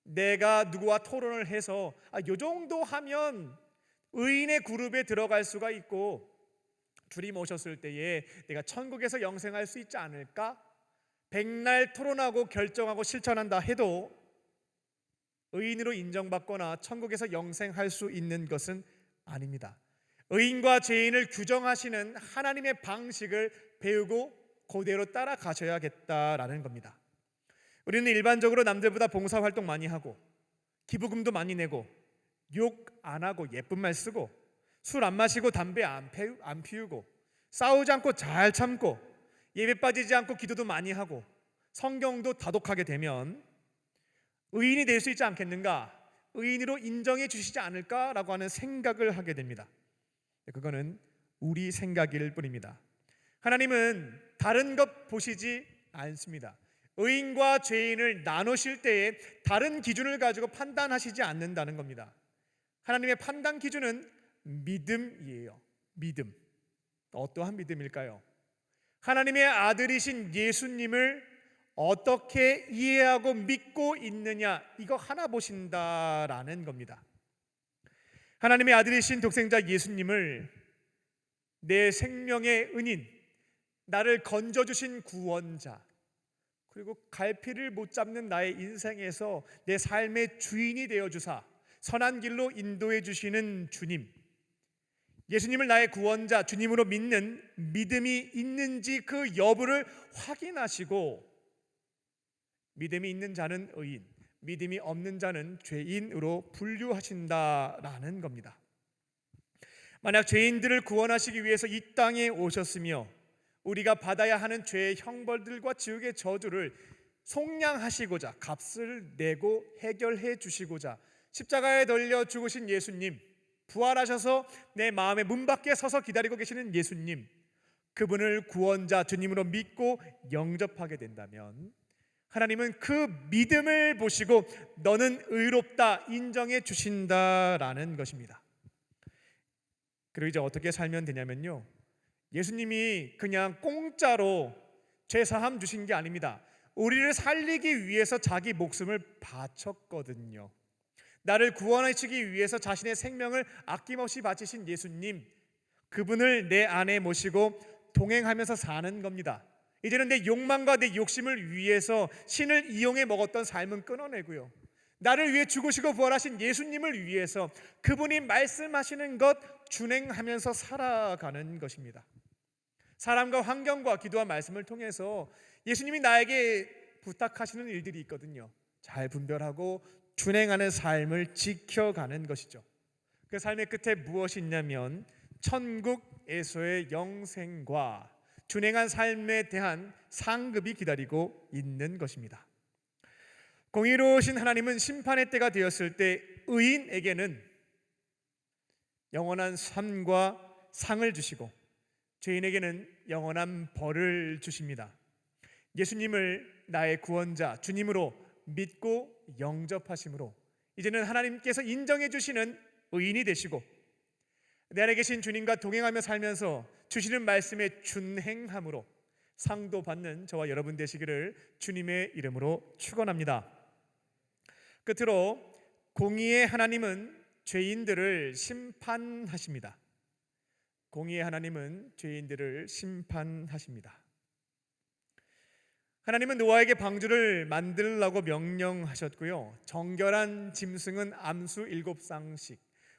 [SPEAKER 1] 내가 누구와 토론을 해서 이 정도 하면 의인의 그룹에 들어갈 수가 있고 주님 오셨을 때에 내가 천국에서 영생할 수 있지 않을까? 백날 토론하고 결정하고 실천한다 해도 의인으로 인정받거나 천국에서 영생할 수 있는 것은 아닙니다. 의인과 죄인을 규정하시는 하나님의 방식을 배우고 그대로 따라가셔야겠다라는 겁니다. 우리는 일반적으로 남들보다 봉사활동 많이 하고 기부금도 많이 내고 욕 안 하고 예쁜 말 쓰고 술 안 마시고 담배 안 피우고 싸우지 않고 잘 참고 예배 빠지지 않고 기도도 많이 하고 성경도 다독하게 되면 의인이 될 수 있지 않겠는가? 의인으로 인정해 주시지 않을까라고 하는 생각을 하게 됩니다. 그거는 우리 생각일 뿐입니다. 하나님은 다른 것 보시지 않습니다. 의인과 죄인을 나누실 때에 다른 기준을 가지고 판단하시지 않는다는 겁니다. 하나님의 판단 기준은 믿음이에요. 믿음. 어떠한 믿음일까요? 하나님의 아들이신 예수님을 어떻게 이해하고 믿고 있느냐, 이거 하나 보신다라는 겁니다. 하나님의 아들이신 독생자 예수님을 내 생명의 은인, 나를 건져주신 구원자, 그리고 갈피를 못 잡는 나의 인생에서 내 삶의 주인이 되어주사 선한 길로 인도해 주시는 주님, 예수님을 나의 구원자 주님으로 믿는 믿음이 있는지 그 여부를 확인하시고 믿음이 있는 자는 의인, 믿음이 없는 자는 죄인으로 분류하신다라는 겁니다. 만약 죄인들을 구원하시기 위해서 이 땅에 오셨으며 우리가 받아야 하는 죄의 형벌들과 지옥의 저주를 속량하시고자 값을 내고 해결해 주시고자 십자가에 달려 죽으신 예수님, 부활하셔서 내 마음의 문 밖에 서서 기다리고 계시는 예수님, 그분을 구원자 주님으로 믿고 영접하게 된다면 하나님은 그 믿음을 보시고 너는 의롭다 인정해 주신다라는 것입니다. 그리고 이제 어떻게 살면 되냐면요, 예수님이 그냥 공짜로 죄 사함 주신 게 아닙니다. 우리를 살리기 위해서 자기 목숨을 바쳤거든요. 나를 구원하시기 위해서 자신의 생명을 아낌없이 바치신 예수님, 그분을 내 안에 모시고 동행하면서 사는 겁니다. 이제는 내 욕망과 내 욕심을 위해서 신을 이용해 먹었던 삶은 끊어내고요, 나를 위해 죽으시고 부활하신 예수님을 위해서 그분이 말씀하시는 것 준행하면서 살아가는 것입니다. 사람과 환경과 기도와 말씀을 통해서 예수님이 나에게 부탁하시는 일들이 있거든요. 잘 분별하고 준행하는 삶을 지켜가는 것이죠. 그 삶의 끝에 무엇이 있냐면 천국에서의 영생과 준행한 삶에 대한 상급이 기다리고 있는 것입니다. 공의로우신 하나님은 심판의 때가 되었을 때 의인에게는 영원한 삶과 상을 주시고 죄인에게는 영원한 벌을 주십니다. 예수님을 나의 구원자 주님으로 믿고 영접하심으로 이제는 하나님께서 인정해 주시는 의인이 되시고 내 안에 계신 주님과 동행하며 살면서 주시는 말씀에 준행함으로 상도 받는 저와 여러분 되시기를 주님의 이름으로 축원합니다. 끝으로 공의의 하나님은 죄인들을 심판하십니다. 공의의 하나님은 죄인들을 심판하십니다. 하나님은 노아에게 방주를 만들라고 명령하셨고요, 정결한 짐승은 암수 7쌍씩,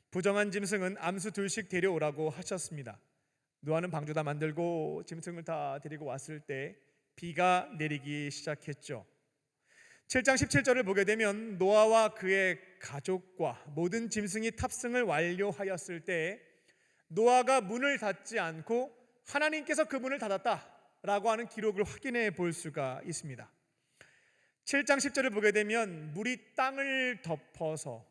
[SPEAKER 1] 부정한 짐승은 암수 2씩 데려오라고 하셨습니다. 노아는 방주 다 만들고 짐승을 다 데리고 왔을 때 비가 내리기 시작했죠. 7장 17절을 보게 되면 노아와 그의 가족과 모든 짐승이 탑승을 완료하였을 때 노아가 문을 닫지 않고 하나님께서 그 문을 닫았다라고 하는 기록을 확인해 볼 수가 있습니다. 7장 10절을 보게 되면 물이 땅을 덮어서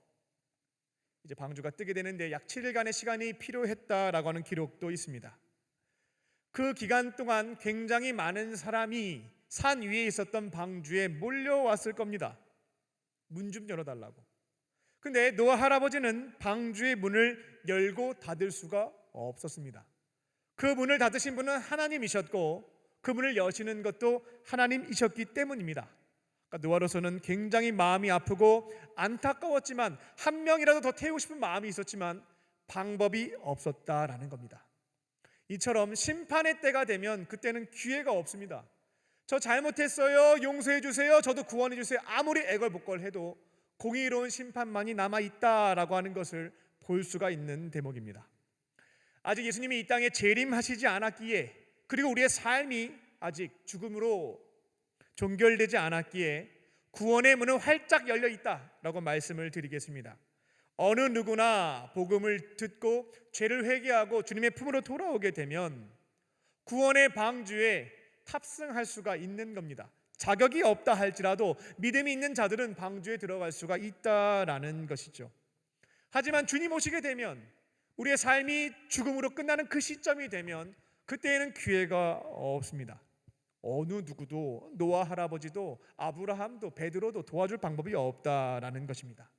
[SPEAKER 1] 이제 방주가 뜨게 되는데 약 7일간의 시간이 필요했다라고 하는 기록도 있습니다. 그 기간 동안 굉장히 많은 사람이 산 위에 있었던 방주에 몰려왔을 겁니다. 문 좀 열어달라고. 근데 노아 할아버지는 방주의 문을 열고 닫을 수가 없었습니다. 그 문을 닫으신 분은 하나님이셨고 그 문을 여시는 것도 하나님이셨기 때문입니다. 그러니까 노아로서는 굉장히 마음이 아프고 안타까웠지만 한 명이라도 더 태우고 싶은 마음이 있었지만 방법이 없었다라는 겁니다. 이처럼 심판의 때가 되면 그때는 기회가 없습니다. 저 잘못했어요, 용서해 주세요, 저도 구원해 주세요, 아무리 애걸복걸해도 공의로운 심판만이 남아있다라고 하는 것을 볼 수가 있는 대목입니다. 아직 예수님이 이 땅에 재림하시지 않았기에, 그리고 우리의 삶이 아직 죽음으로 종결되지 않았기에 구원의 문은 활짝 열려 있다라고 말씀을 드리겠습니다. 어느 누구나 복음을 듣고 죄를 회개하고 주님의 품으로 돌아오게 되면 구원의 방주에 탑승할 수가 있는 겁니다. 자격이 없다 할지라도 믿음이 있는 자들은 방주에 들어갈 수가 있다라는 것이죠. 하지만 주님 오시게 되면 우리의 삶이 죽음으로 끝나는 그 시점이 되면 그때에는 기회가 없습니다. 어느 누구도, 노아 할아버지도, 아브라함도, 베드로도 도와줄 방법이 없다라는 것입니다.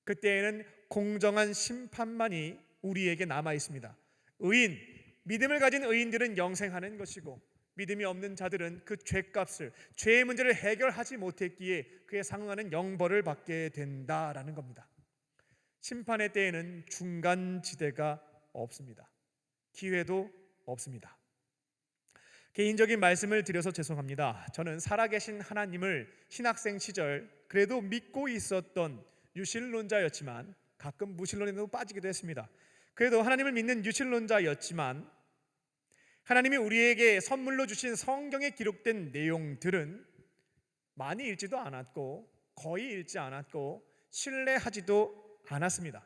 [SPEAKER 1] 그때에는 공정한 심판만이 우리에게 남아 있습니다. 의인, 믿음을 가진 의인들은 영생하는 것이고 믿음이 없는 자들은 그 죄값을, 죄의 문제를 해결하지 못했기에 그에 상응하는 영벌을 받게 된다라는 겁니다. 심판의 때에는 중간지대가 없습니다. 기회도 없습니다. 개인적인 말씀을 드려서 죄송합니다. 저는 살아계신 하나님을 신학생 시절 그래도 믿고 있었던 유실론자였지만 가끔 무신론에도 빠지기도 했습니다. 그래도 하나님을 믿는 유신론자였지만 하나님이 우리에게 선물로 주신 성경에 기록된 내용들은 많이 읽지도 않았고 거의 읽지 않았고 신뢰하지도 않았습니다.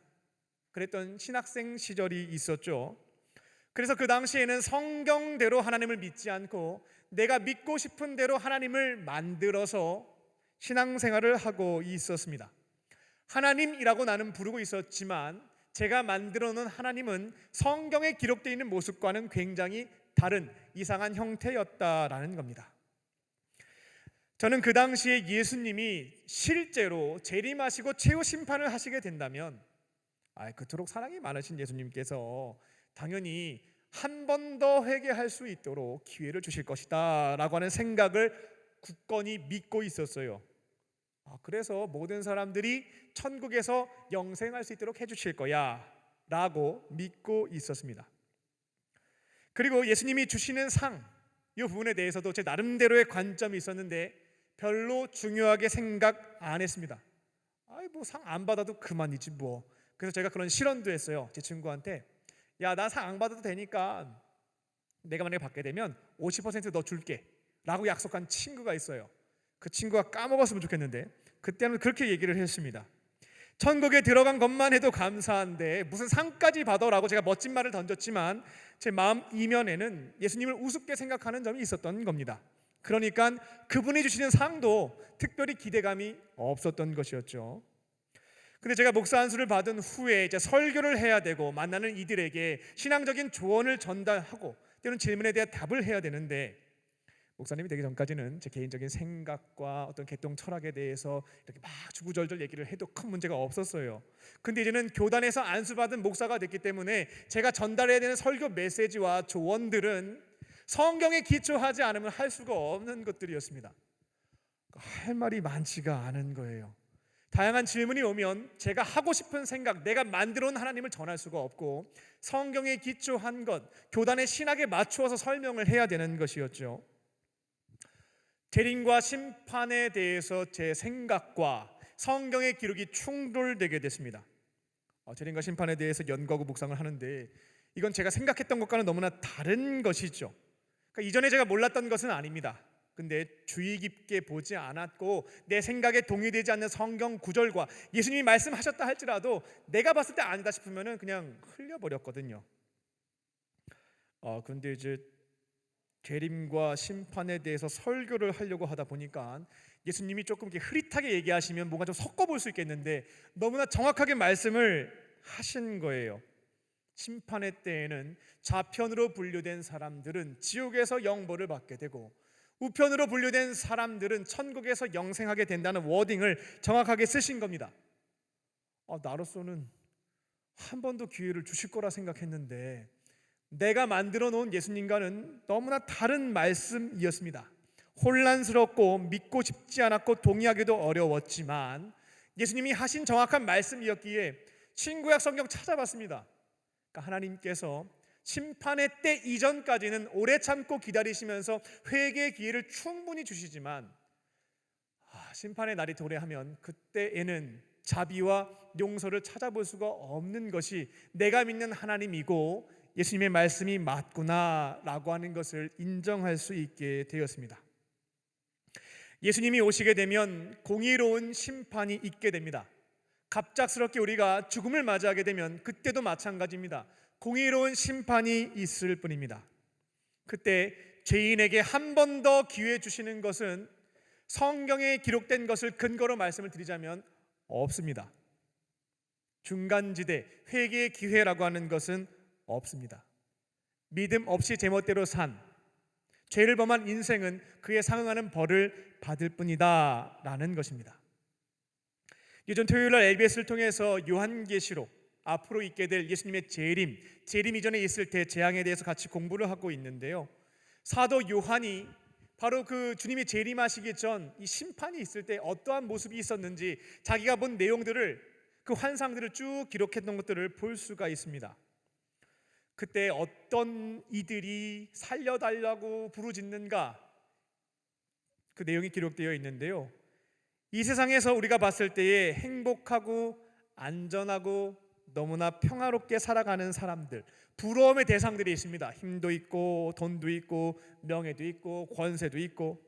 [SPEAKER 1] 그랬던 신학생 시절이 있었죠. 그래서 그 당시에는 성경대로 하나님을 믿지 않고 내가 믿고 싶은 대로 하나님을 만들어서 신앙생활을 하고 있었습니다. 하나님이라고 나는 부르고 있었지만 제가 만들어 놓은 하나님은 성경에 기록되어 있는 모습과는 굉장히 다른 이상한 형태였다라는 겁니다. 저는 그 당시에 예수님이 실제로 재림하시고 최후 심판을 하시게 된다면 그토록 사랑이 많으신 예수님께서 당연히 한 번 더 회개할 수 있도록 기회를 주실 것이다 라고 하는 생각을 굳건히 믿고 있었어요. 그래서 모든 사람들이 천국에서 영생할 수 있도록 해주실 거야 라고 믿고 있었습니다. 그리고 예수님이 주시는 상, 이 부분에 대해서도 제 나름대로의 관점이 있었는데 별로 중요하게 생각 안 했습니다. 뭐 상 안 받아도 그만이지 뭐. 그래서 제가 그런 실언도 했어요. 제 친구한테 야, 나 상 안 받아도 되니까 내가 만약에 받게 되면 50% 너 줄게 라고 약속한 친구가 있어요. 그 친구가 까먹었으면 좋겠는데 그때는 그렇게 얘기를 했습니다. 천국에 들어간 것만 해도 감사한데 무슨 상까지 받아라고 제가 멋진 말을 던졌지만 제 마음 이면에는 예수님을 우습게 생각하는 점이 있었던 겁니다. 그러니까 그분이 주시는 상도 특별히 기대감이 없었던 것이었죠. 근데 제가 목사 안수를 받은 후에 이제 설교를 해야 되고 만나는 이들에게 신앙적인 조언을 전달하고 때로는 질문에 대한 답을 해야 되는데 목사님이 되기 전까지는 제 개인적인 생각과 어떤 개똥 철학에 대해서 이렇게 막 주구절절 얘기를 해도 큰 문제가 없었어요. 근데 이제는 교단에서 안수받은 목사가 됐기 때문에 제가 전달해야 되는 설교 메시지와 조언들은 성경에 기초하지 않으면 할 수가 없는 것들이었습니다. 할 말이 많지가 않은 거예요. 다양한 질문이 오면 제가 하고 싶은 생각, 내가 만들어 온 하나님을 전할 수가 없고 성경에 기초한 것, 교단의 신학에 맞추어서 설명을 해야 되는 것이었죠. 재림과 심판에 대해서 제 생각과 성경의 기록이 충돌되게 됐습니다. 재림과 심판에 대해서 연구하고 묵상을 하는데 이건 제가 생각했던 것과는 너무나 다른 것이죠. 그러니까 이전에 제가 몰랐던 것은 아닙니다. 근데 주의 깊게 보지 않았고 내 생각에 동의되지 않는 성경 구절과 예수님이 말씀하셨다 할지라도 내가 봤을 때 아니다 싶으면 그냥 흘려버렸거든요. 그런데 이제 재림과 심판에 대해서 설교를 하려고 하다 보니까 예수님이 조금 이렇게 흐릿하게 얘기하시면 뭔가 좀 섞어볼 수 있겠는데 너무나 정확하게 말씀을 하신 거예요. 심판의 때에는 좌편으로 분류된 사람들은 지옥에서 영벌을 받게 되고 우편으로 분류된 사람들은 천국에서 영생하게 된다는 워딩을 정확하게 쓰신 겁니다. 나로서는 한 번 더 기회를 주실 거라 생각했는데 내가 만들어 놓은 예수님과는 너무나 다른 말씀이었습니다. 혼란스럽고 믿고 싶지 않았고 동의하기도 어려웠지만 예수님이 하신 정확한 말씀이었기에 신구약 성경 찾아봤습니다. 그러니까 하나님께서 심판의 때 이전까지는 오래 참고 기다리시면서 회개의 기회를 충분히 주시지만 심판의 날이 도래하면 그때에는 자비와 용서를 찾아볼 수가 없는 것이 내가 믿는 하나님이고 예수님의 말씀이 맞구나라고 하는 것을 인정할 수 있게 되었습니다. 예수님이 오시게 되면 공의로운 심판이 있게 됩니다. 갑작스럽게 우리가 죽음을 맞이하게 되면 그때도 마찬가지입니다. 공의로운 심판이 있을 뿐입니다. 그때 죄인에게 한 번 더 기회 주시는 것은 성경에 기록된 것을 근거로 말씀을 드리자면 없습니다. 중간지대, 회개의 기회라고 하는 것은 없습니다. 믿음 없이 제멋대로 산 죄를 범한 인생은 그에 상응하는 벌을 받을 뿐이다 라는 것입니다. 요즘 토요일날 ABS를 통해서 요한계시록 앞으로 있게 될 예수님의 재림 이전에 있을 때 재앙에 대해서 같이 공부를 하고 있는데요. 사도 요한이 바로 그 주님이 재림하시기 전 이 심판이 있을 때 어떠한 모습이 있었는지 자기가 본 내용들을 그 환상들을 쭉 기록했던 것들을 볼 수가 있습니다. 그때 어떤 이들이 살려달라고 부르짖는가 그 내용이 기록되어 있는데요. 이 세상에서 우리가 봤을 때에 행복하고 안전하고 너무나 평화롭게 살아가는 사람들, 부러움의 대상들이 있습니다. 힘도 있고 돈도 있고 명예도 있고 권세도 있고.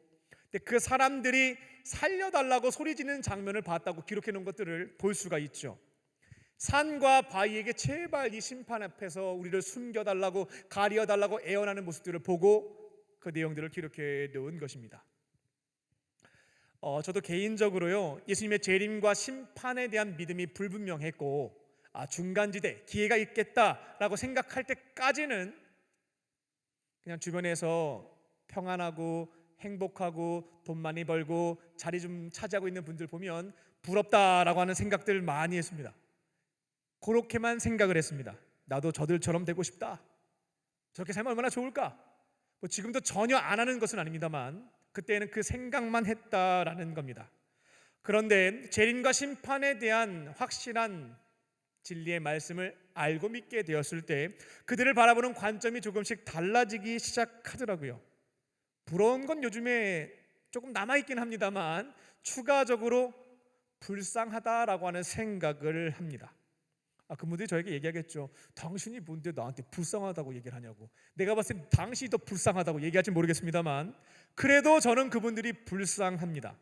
[SPEAKER 1] 근데 그 사람들이 살려달라고 소리지는 장면을 봤다고 기록해 놓은 것들을 볼 수가 있죠. 산과 바위에게 제발 이 심판 앞에서 우리를 숨겨달라고 가리어달라고 애원하는 모습들을 보고 그 내용들을 기록해 놓은 것입니다. 저도 개인적으로요, 예수님의 재림과 심판에 대한 믿음이 불분명했고 중간지대 기회가 있겠다라고 생각할 때까지는 그냥 주변에서 평안하고 행복하고 돈 많이 벌고 자리 좀 차지하고 있는 분들 보면 부럽다라고 하는 생각들 많이 했습니다. 그렇게만 생각을 했습니다. 나도 저들처럼 되고 싶다. 저렇게 살면 얼마나 좋을까? 지금도 전혀 안 하는 것은 아닙니다만 그때는 그 생각만 했다라는 겁니다. 그런데 재림과 심판에 대한 확실한 진리의 말씀을 알고 믿게 되었을 때 그들을 바라보는 관점이 조금씩 달라지기 시작하더라고요. 부러운 건 요즘에 조금 남아있긴 합니다만 추가적으로 불쌍하다라고 하는 생각을 합니다. 그분들이 저에게 얘기하겠죠. 당신이 뭔데 나한테 불쌍하다고 얘기를 하냐고. 내가 봤을 때 당신이 더 불쌍하다고 얘기할지 모르겠습니다만 그래도 저는 그분들이 불쌍합니다.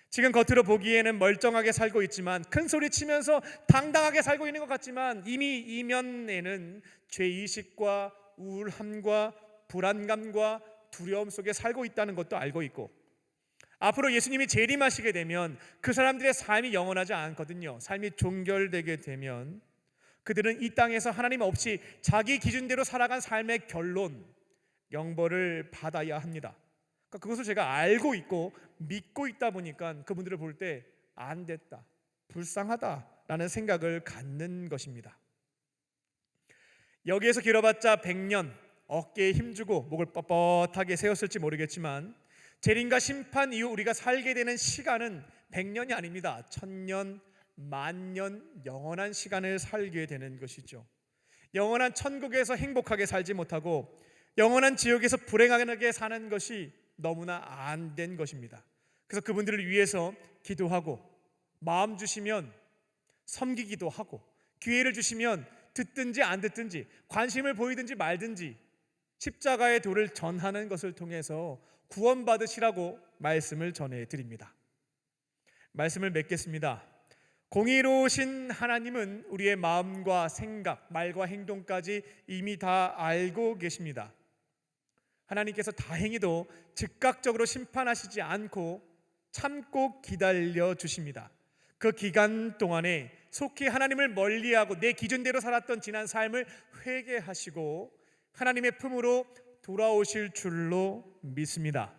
[SPEAKER 1] 지금 겉으로 보기에는 멀쩡하게 살고 있지만 큰 소리 치면서 당당하게 살고 있는 것 같지만 이미 이면에는 죄의식과 우울함과 불안감과 두려움 속에 살고 있다는 것도 알고 있고 앞으로 예수님이 재림하시게 되면 그 사람들의 삶이 영원하지 않거든요. 삶이 종결되게 되면 그들은 이 땅에서 하나님 없이 자기 기준대로 살아간 삶의 결론, 영벌을 받아야 합니다. 그것을 제가 알고 있고 믿고 있다 보니까 그분들을 볼 때 안 됐다, 불쌍하다라는 생각을 갖는 것입니다. 여기에서 길어봤자 100년 어깨에 힘주고 목을 뻣뻣하게 세웠을지 모르겠지만 재림과 심판 이후 우리가 살게 되는 시간은 100년이 아닙니다. 1000년, 만년 영원한 시간을 살게 되는 것이죠. 영원한 천국에서 행복하게 살지 못하고 영원한 지옥에서 불행하게 사는 것이 너무나 안 된 것입니다. 그래서 그분들을 위해서 기도하고 마음 주시면 섬기기도 하고 기회를 주시면 듣든지 안 듣든지 관심을 보이든지 말든지 십자가의 도를 전하는 것을 통해서 구원받으시라고 말씀을 전해드립니다. 말씀을 맺겠습니다. 공의로우신 하나님은 우리의 마음과 생각, 말과 행동까지 이미 다 알고 계십니다. 하나님께서 다행히도 즉각적으로 심판하시지 않고 참고 기다려 주십니다. 그 기간 동안에 속히 하나님을 멀리하고 내 기준대로 살았던 지난 삶을 회개하시고 하나님의 품으로 돌아오실 줄로 믿습니다.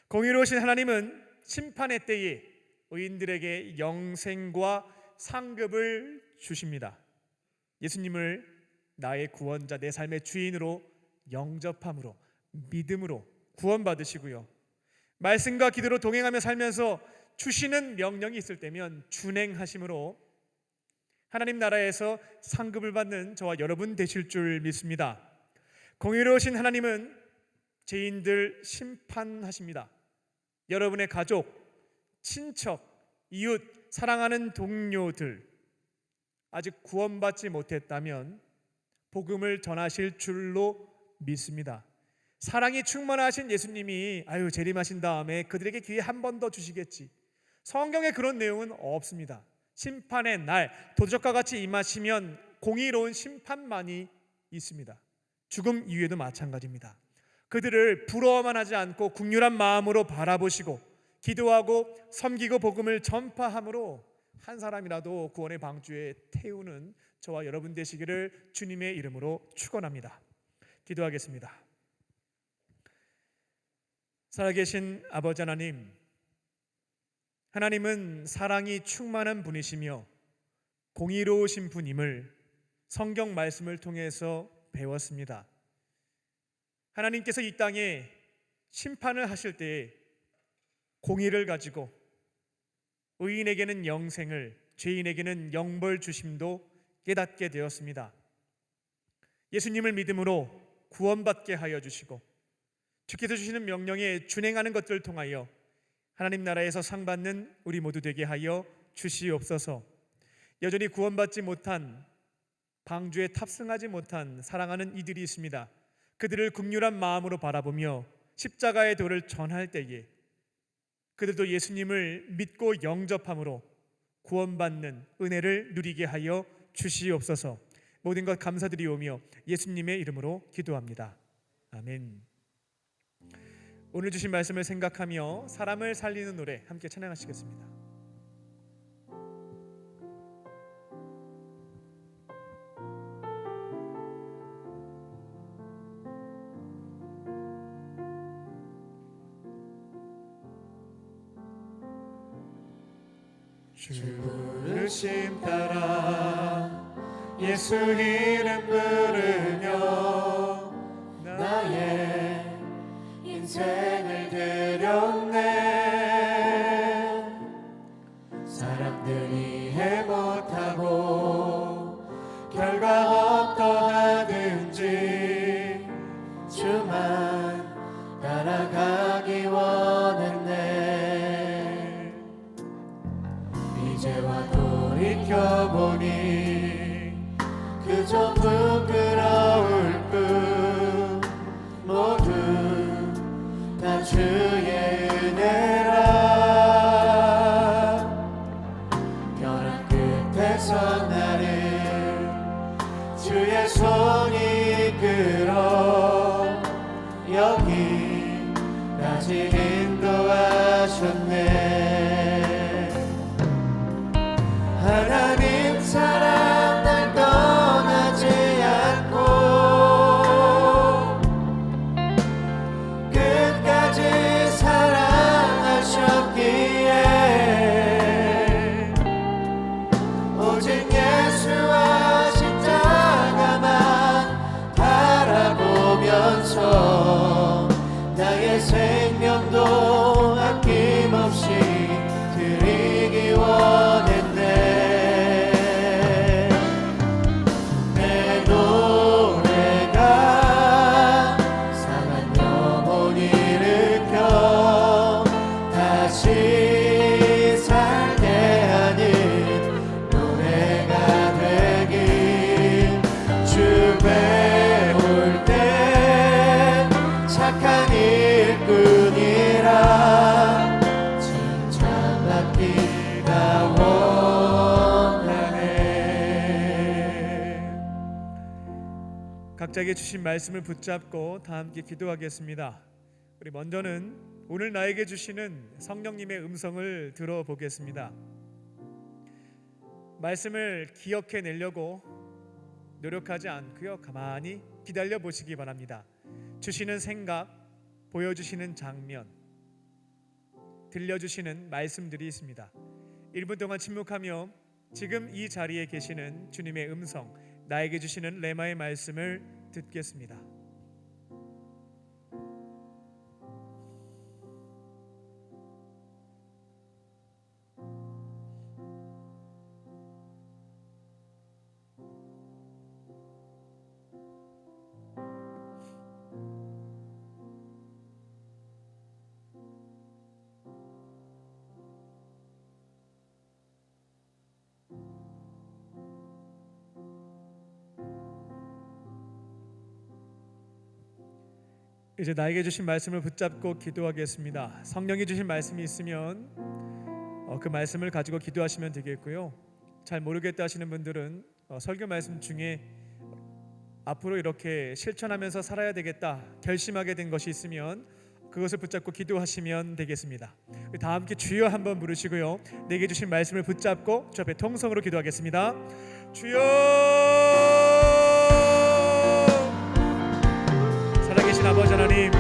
[SPEAKER 1] 공의로우신 하나님은 심판의 때에 의인들에게 영생과 상급을 주십니다. 예수님을 나의 구원자, 내 삶의 주인으로 영접함으로 믿음으로 구원받으시고요. 말씀과 기도로 동행하며 살면서 주시는 명령이 있을 때면 준행하심으로 하나님 나라에서 상급을 받는 저와 여러분 되실 줄 믿습니다. 공의로우신 하나님은 죄인들 심판하십니다. 여러분의 가족, 친척, 이웃, 사랑하는 동료들 아직 구원받지 못했다면 복음을 전하실 줄로 믿습니다. 사랑이 충만하신 예수님이 재림하신 다음에 그들에게 기회 한 번 더 주시겠지. 성경에 그런 내용은 없습니다. 심판의 날 도적과 같이 임하시면 공의로운 심판만이 있습니다. 죽음 이후에도 마찬가지입니다. 그들을 부러워만 하지 않고 긍휼한 마음으로 바라보시고 기도하고 섬기고 복음을 전파함으로 한 사람이라도 구원의 방주에 태우는 저와 여러분 되시기를 주님의 이름으로 축원합니다. 기도하겠습니다. 살아계신 아버지 하나님, 하나님은 사랑이 충만한 분이시며 공의로우신 분임을 성경 말씀을 통해서 배웠습니다. 하나님께서 이 땅에 심판을 하실 때에 공의를 가지고 의인에게는 영생을, 죄인에게는 영벌 주심도 깨닫게 되었습니다. 예수님을 믿음으로 구원받게 하여 주시고 주께서 주시는 명령에 준행하는 것들을 통하여 하나님 나라에서 상 받는 우리 모두 되게 하여 주시옵소서. 여전히 구원받지 못한, 방주에 탑승하지 못한 사랑하는 이들이 있습니다. 그들을 긍휼한 마음으로 바라보며 십자가의 도를 전할 때에 그들도 예수님을 믿고 영접함으로 구원받는 은혜를 누리게 하여 주시옵소서. 모든 것 감사드리오며 예수님의 이름으로 기도합니다. 아멘. 오늘 주신 말씀을 생각하며 사람을 살리는 노래 함께 찬양하시겠습니다. 주 부르심 따라 예수 이름 부르며 나의 인생을 드렸네. 사람들이 해 못하고 결과 어떠하든지 주만 따라가기 원했네. 이제와 돌이켜보니 그저 부끄러울 뿐 모두 다 주의 은혜라. 벼랑 끝에서 나를 주의 손이 이끌어 여기까지 인도하셨네. 하나님 사랑 날 떠나지 않고 끝까지 사랑하셨기에 오직 예수와 십자가만 바라보면서 나의 생명도 아낌없이 드리기 원했네. 내 노래가 상한 영혼 일으켜 다시 살게 하는 노래가 되길. 주 배울 때 착한 일꾼이라 칭찬받기가 원하네. 각자에게 주신 말씀을 붙잡고 다 함께 기도하겠습니다. 우리 먼저는 오늘 나에게 주시는 성령님의 음성을 들어보겠습니다. 말씀을 기억해내려고 노력하지 않고요, 가만히 기다려 보시기 바랍니다. 주시는 생각, 보여주시는 장면, 들려주시는 말씀들이 있습니다. 1분 동안 침묵하며 지금 이 자리에 계시는 주님의 음성, 나에게 주시는 레마의 말씀을 듣겠습니다. 이제 나에게 주신 말씀을 붙잡고 기도하겠습니다. 성령이 주신 말씀이 있으면 그 말씀을 가지고 기도하시면 되겠고요. 잘 모르겠다 하시는 분들은 설교 말씀 중에 앞으로 이렇게 실천하면서 살아야 되겠다 결심하게 된 것이 있으면 그것을 붙잡고 기도하시면 되겠습니다. 다 함께 주여 한번 부르시고요, 내게 주신 말씀을 붙잡고 주 앞에 통성으로 기도하겠습니다. 주여! 살아계신 아버지 하나님,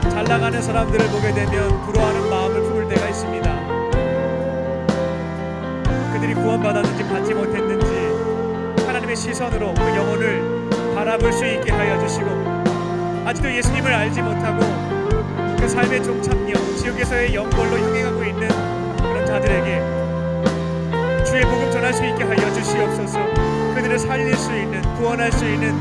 [SPEAKER 1] 잘 나가는 사람들을 보게 되면 부러워하는 마음을 품을 때가 있습니다. 그들이 구원받았는지 받지 못했는지 하나님의 시선으로 그 영혼을 바라볼 수 있게 하여 주시고, 아직도 예수님을 알지 못하고 그 삶의 종착역 지옥에서의 영벌로 향해가고 있는 그런 자들에게 주의 복음 전할 수 있게 하여 주시옵소서. 그들을 살릴 수 있는, 구원할 수 있는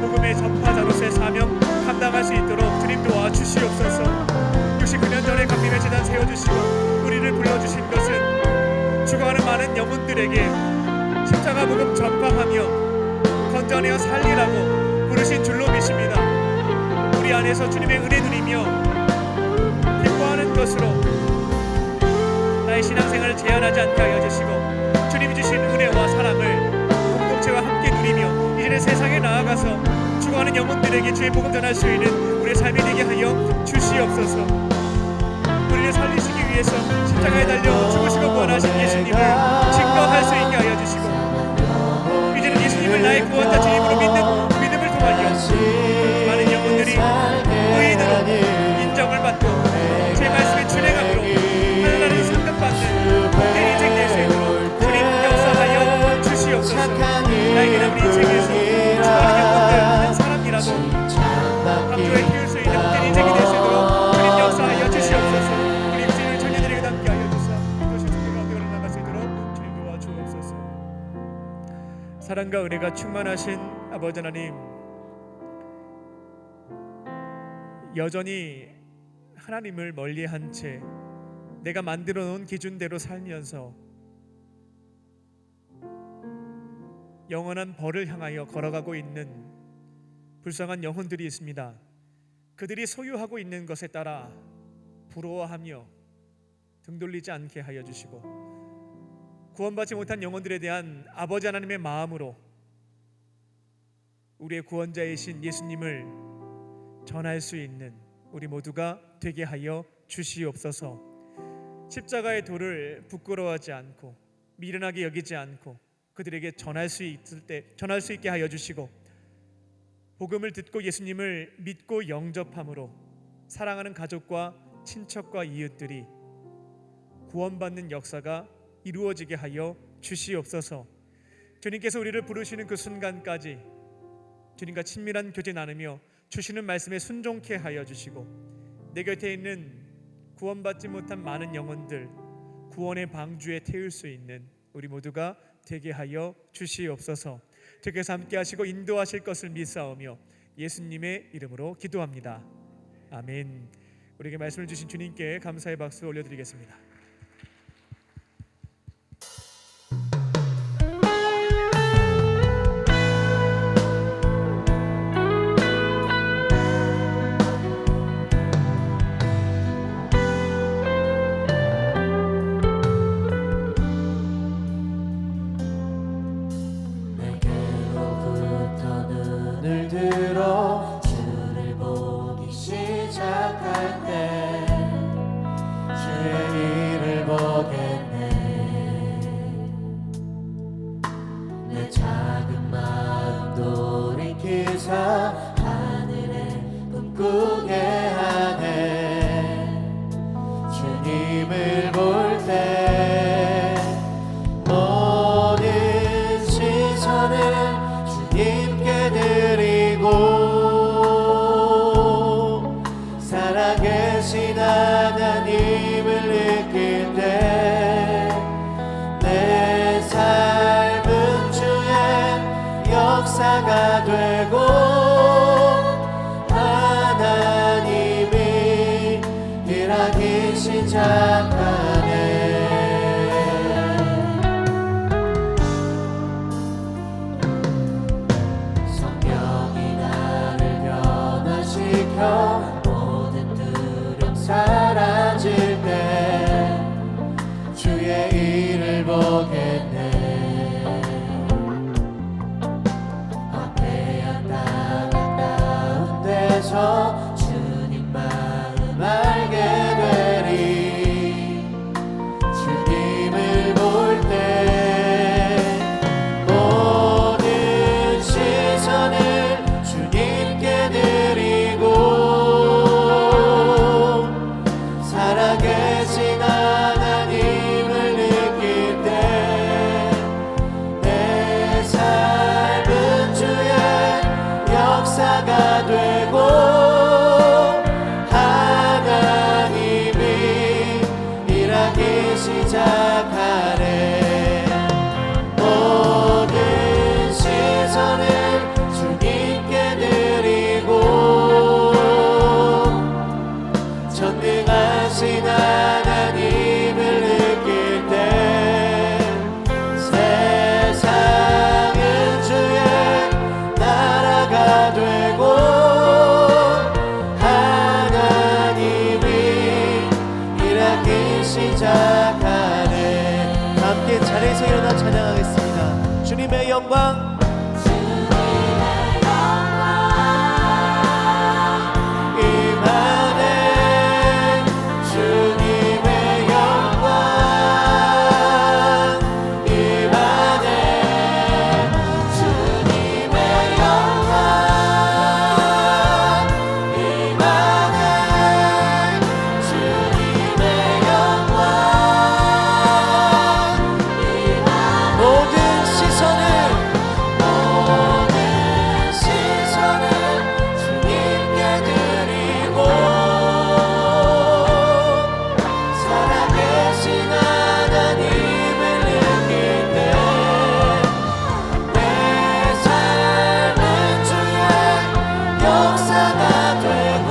[SPEAKER 1] 복음의 전파자로서의 사명 감당할 수 있도록 주님 도와주시옵소서. 69년 전에 강림의 재단 세워주시고 우리를 불러주신 것은 죽은 죽어가는 많은 영혼들에게 십자가 복음 전파하며 건져내어 살리라고 부르신 줄로 믿습니다. 우리 안에서 주님의 은혜 누리며 기뻐하는 것으로 나의 신앙생활을 제한하지 않게 하여 주시고 주님이 주신 은혜와 사랑을 공동체와 함께 누리며 이제는 세상에 나아가서 죽어가는 영혼들에게 주의 복음 전할 수 있는 우리의 삶이 되게 하여 주시옵소서. 우리를 살리시기 위해서 십자가에 달려 죽으시고 부활하신 예수님을 증거할 수 있게 하여 주시고 이제는 예수님을 나의 구원자 주님으로 믿는 믿음을 통하여 많은 영혼들이 의인으로 인정을 받고 제 말씀의 준행함으로 하나님의 상급받는 내 인생 될 수 있도록 주님 역사하여 주시옵소서. 나에게 남은 인생에서 죽어가는 영혼들 한 사람이라도 감조에 피울 수 있는 복된 인생이 될 수 있도록 주님 역사하여 주시옵소서. 우리 주님을 청년들에게 담게 하여 주사 이것이 주님 가운데 올라갈 수 있도록 주님 도와주옵소서. 사랑과 은혜가 충만하신 아버지 하나님, 여전히 하나님을 멀리한 채 내가 만들어 놓은 기준대로 살면서 영원한 벌을 향하여 걸어가고 있는 불쌍한 영혼들이 있습니다. 그들이 소유하고 있는 것에 따라 부러워하며 등 돌리지 않게 하여 주시고 구원받지 못한 영혼들에 대한 아버지 하나님의 마음으로 우리의 구원자이신 예수님을 전할 수 있는 우리 모두가 되게 하여 주시옵소서. 십자가의 도를 부끄러워하지 않고 미련하게 여기지 않고 그들에게 전할 수 있게 하여 주시고 복음을 듣고 예수님을 믿고 영접함으로 사랑하는 가족과 친척과 이웃들이 구원받는 역사가 이루어지게 하여 주시옵소서. 주님께서 우리를 부르시는 그 순간까지 주님과 친밀한 교제 나누며 주시는 말씀에 순종케 하여 주시고 내 곁에 있는 구원받지 못한 많은 영혼들 구원의 방주에 태울 수 있는 우리 모두가 되게 하여 주시옵소서. 주께서 함께 하시고 인도하실 것을 믿사오며 예수님의 이름으로 기도합니다. 아멘. 우리에게 말씀을 주신 주님께 감사의 박수 올려드리겠습니다.
[SPEAKER 2] 내게로부터 눈을 들어 주를 보기 시작할 때 주의 일을 보겠네. 내 작은 마음 돌이키사 하늘에 꿈꾸게 하네. 주님을 볼 때 모든 시선을 주님께 드리고 살아계신 하나님을 느낄 때 내 삶은 주의 역사가 되고 하나님이 일하기 시작하네. 성령이 나를 변화시켜 모든 두려움 사라질 때 주의 일을 보겠네. 앞에 왔다 가까운 데서 주님 마음 알게 되리. 주님을 볼 때 모든 시선을 주님께 드리고 살아계신 하나님을 느낄 때 내 삶은 주의 역사가 되고 하나님이 일하기 시작하네. 모든 시선을 주님께 드리고 전능하신 하나님을 느낄 때 시작하네. 함께 자리에서 일어나 찬양하겠습니다. 주님의 영광 임하네. 주님의 영광 임하네. 주님의 영광 임하네. 주님의 영광 모든 시선을 주님께 드리고 살아계신 하나님을 느낄 때 내 삶은 주의 역사가 되고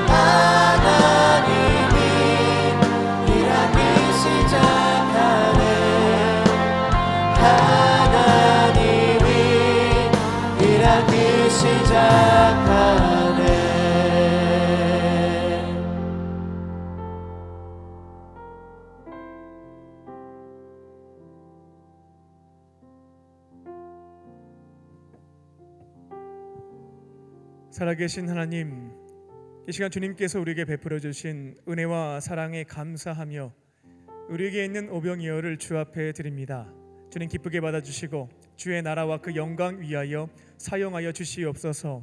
[SPEAKER 2] 하나님이 일하기 시작하네. 하나님이 일하기 시작하네.
[SPEAKER 1] 살아계신 하나님, 이 시간 주님께서 우리에게 베풀어 주신 은혜와 사랑에 감사하며 우리에게 있는 오병이어를 주 앞에 드립니다. 주님 기쁘게 받아주시고 주의 나라와 그 영광 위하여 사용하여 주시옵소서.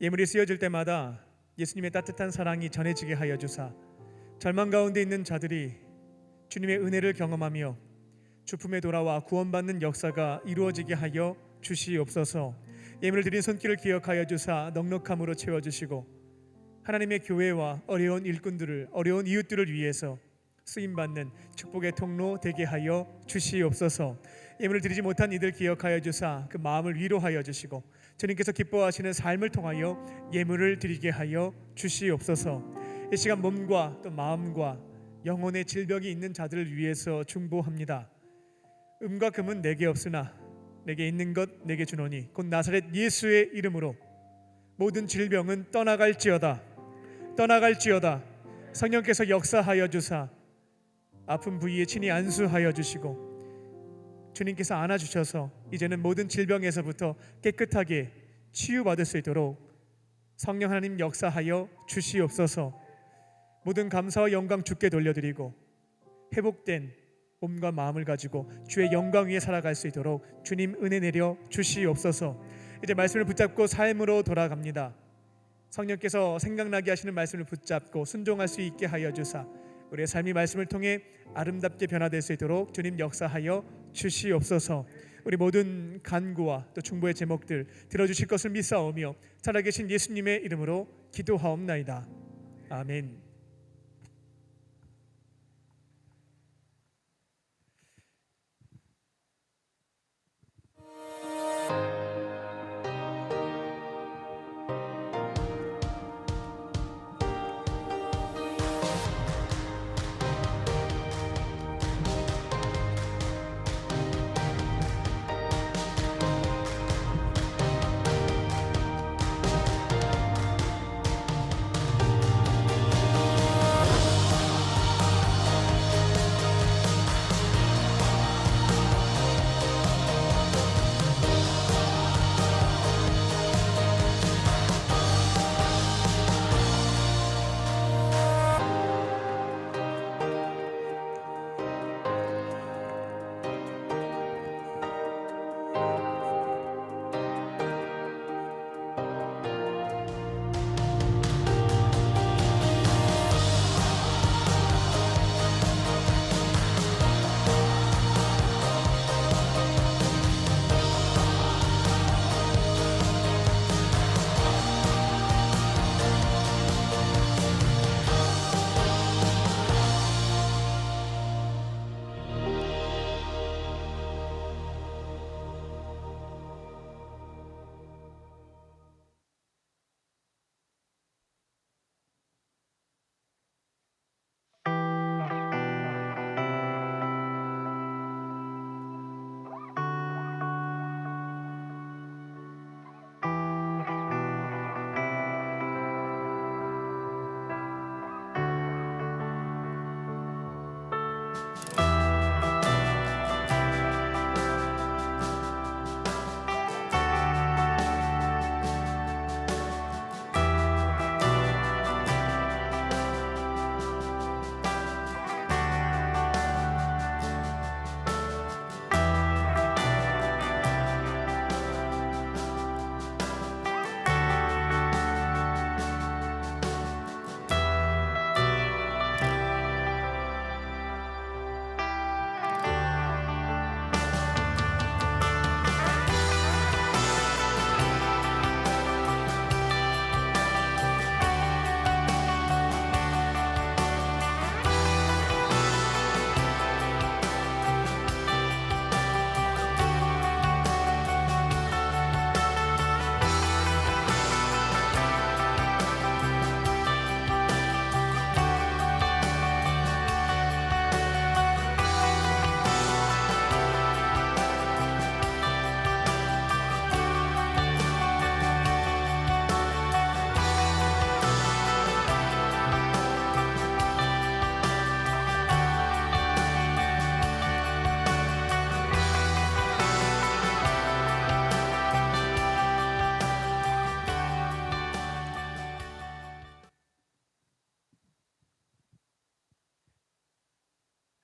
[SPEAKER 1] 예물이 쓰여질 때마다 예수님의 따뜻한 사랑이 전해지게 하여 주사 절망 가운데 있는 자들이 주님의 은혜를 경험하며 주품에 돌아와 구원받는 역사가 이루어지게 하여 주시옵소서. 예물을 드린 손길을 기억하여 주사 넉넉함으로 채워주시고 하나님의 교회와 어려운 일꾼들을, 어려운 이웃들을 위해서 쓰임받는 축복의 통로 되게 하여 주시옵소서. 예물을 드리지 못한 이들 기억하여 주사 그 마음을 위로하여 주시고 주님께서 기뻐하시는 삶을 통하여 예물을 드리게 하여 주시옵소서. 이 시간 몸과 또 마음과 영혼의 질병이 있는 자들을 위해서 중보합니다. 음과 금은 내게 없으나 내게 있는 것 내게 주노니 곧 나사렛 예수의 이름으로 모든 질병은 떠나갈지어다. 성령께서 역사하여 주사 아픈 부위에 친히 안수하여 주시고 주님께서 안아주셔서 이제는 모든 질병에서부터 깨끗하게 치유받을 수 있도록 성령 하나님 역사하여 주시옵소서. 모든 감사와 영광 주께 돌려드리고 회복된 몸과 마음을 가지고 주의 영광 위에 살아갈 수 있도록 주님 은혜 내려 주시옵소서. 이제 말씀을 붙잡고 삶으로 돌아갑니다. 성령께서 생각나게 하시는 말씀을 붙잡고 순종할 수 있게 하여 주사 우리의 삶이 말씀을 통해 아름답게 변화될 수 있도록 주님 역사하여 주시옵소서. 우리 모든 간구와 또 중보의 제목들 들어주실 것을 믿사오며 살아계신 예수님의 이름으로 기도하옵나이다. 아멘.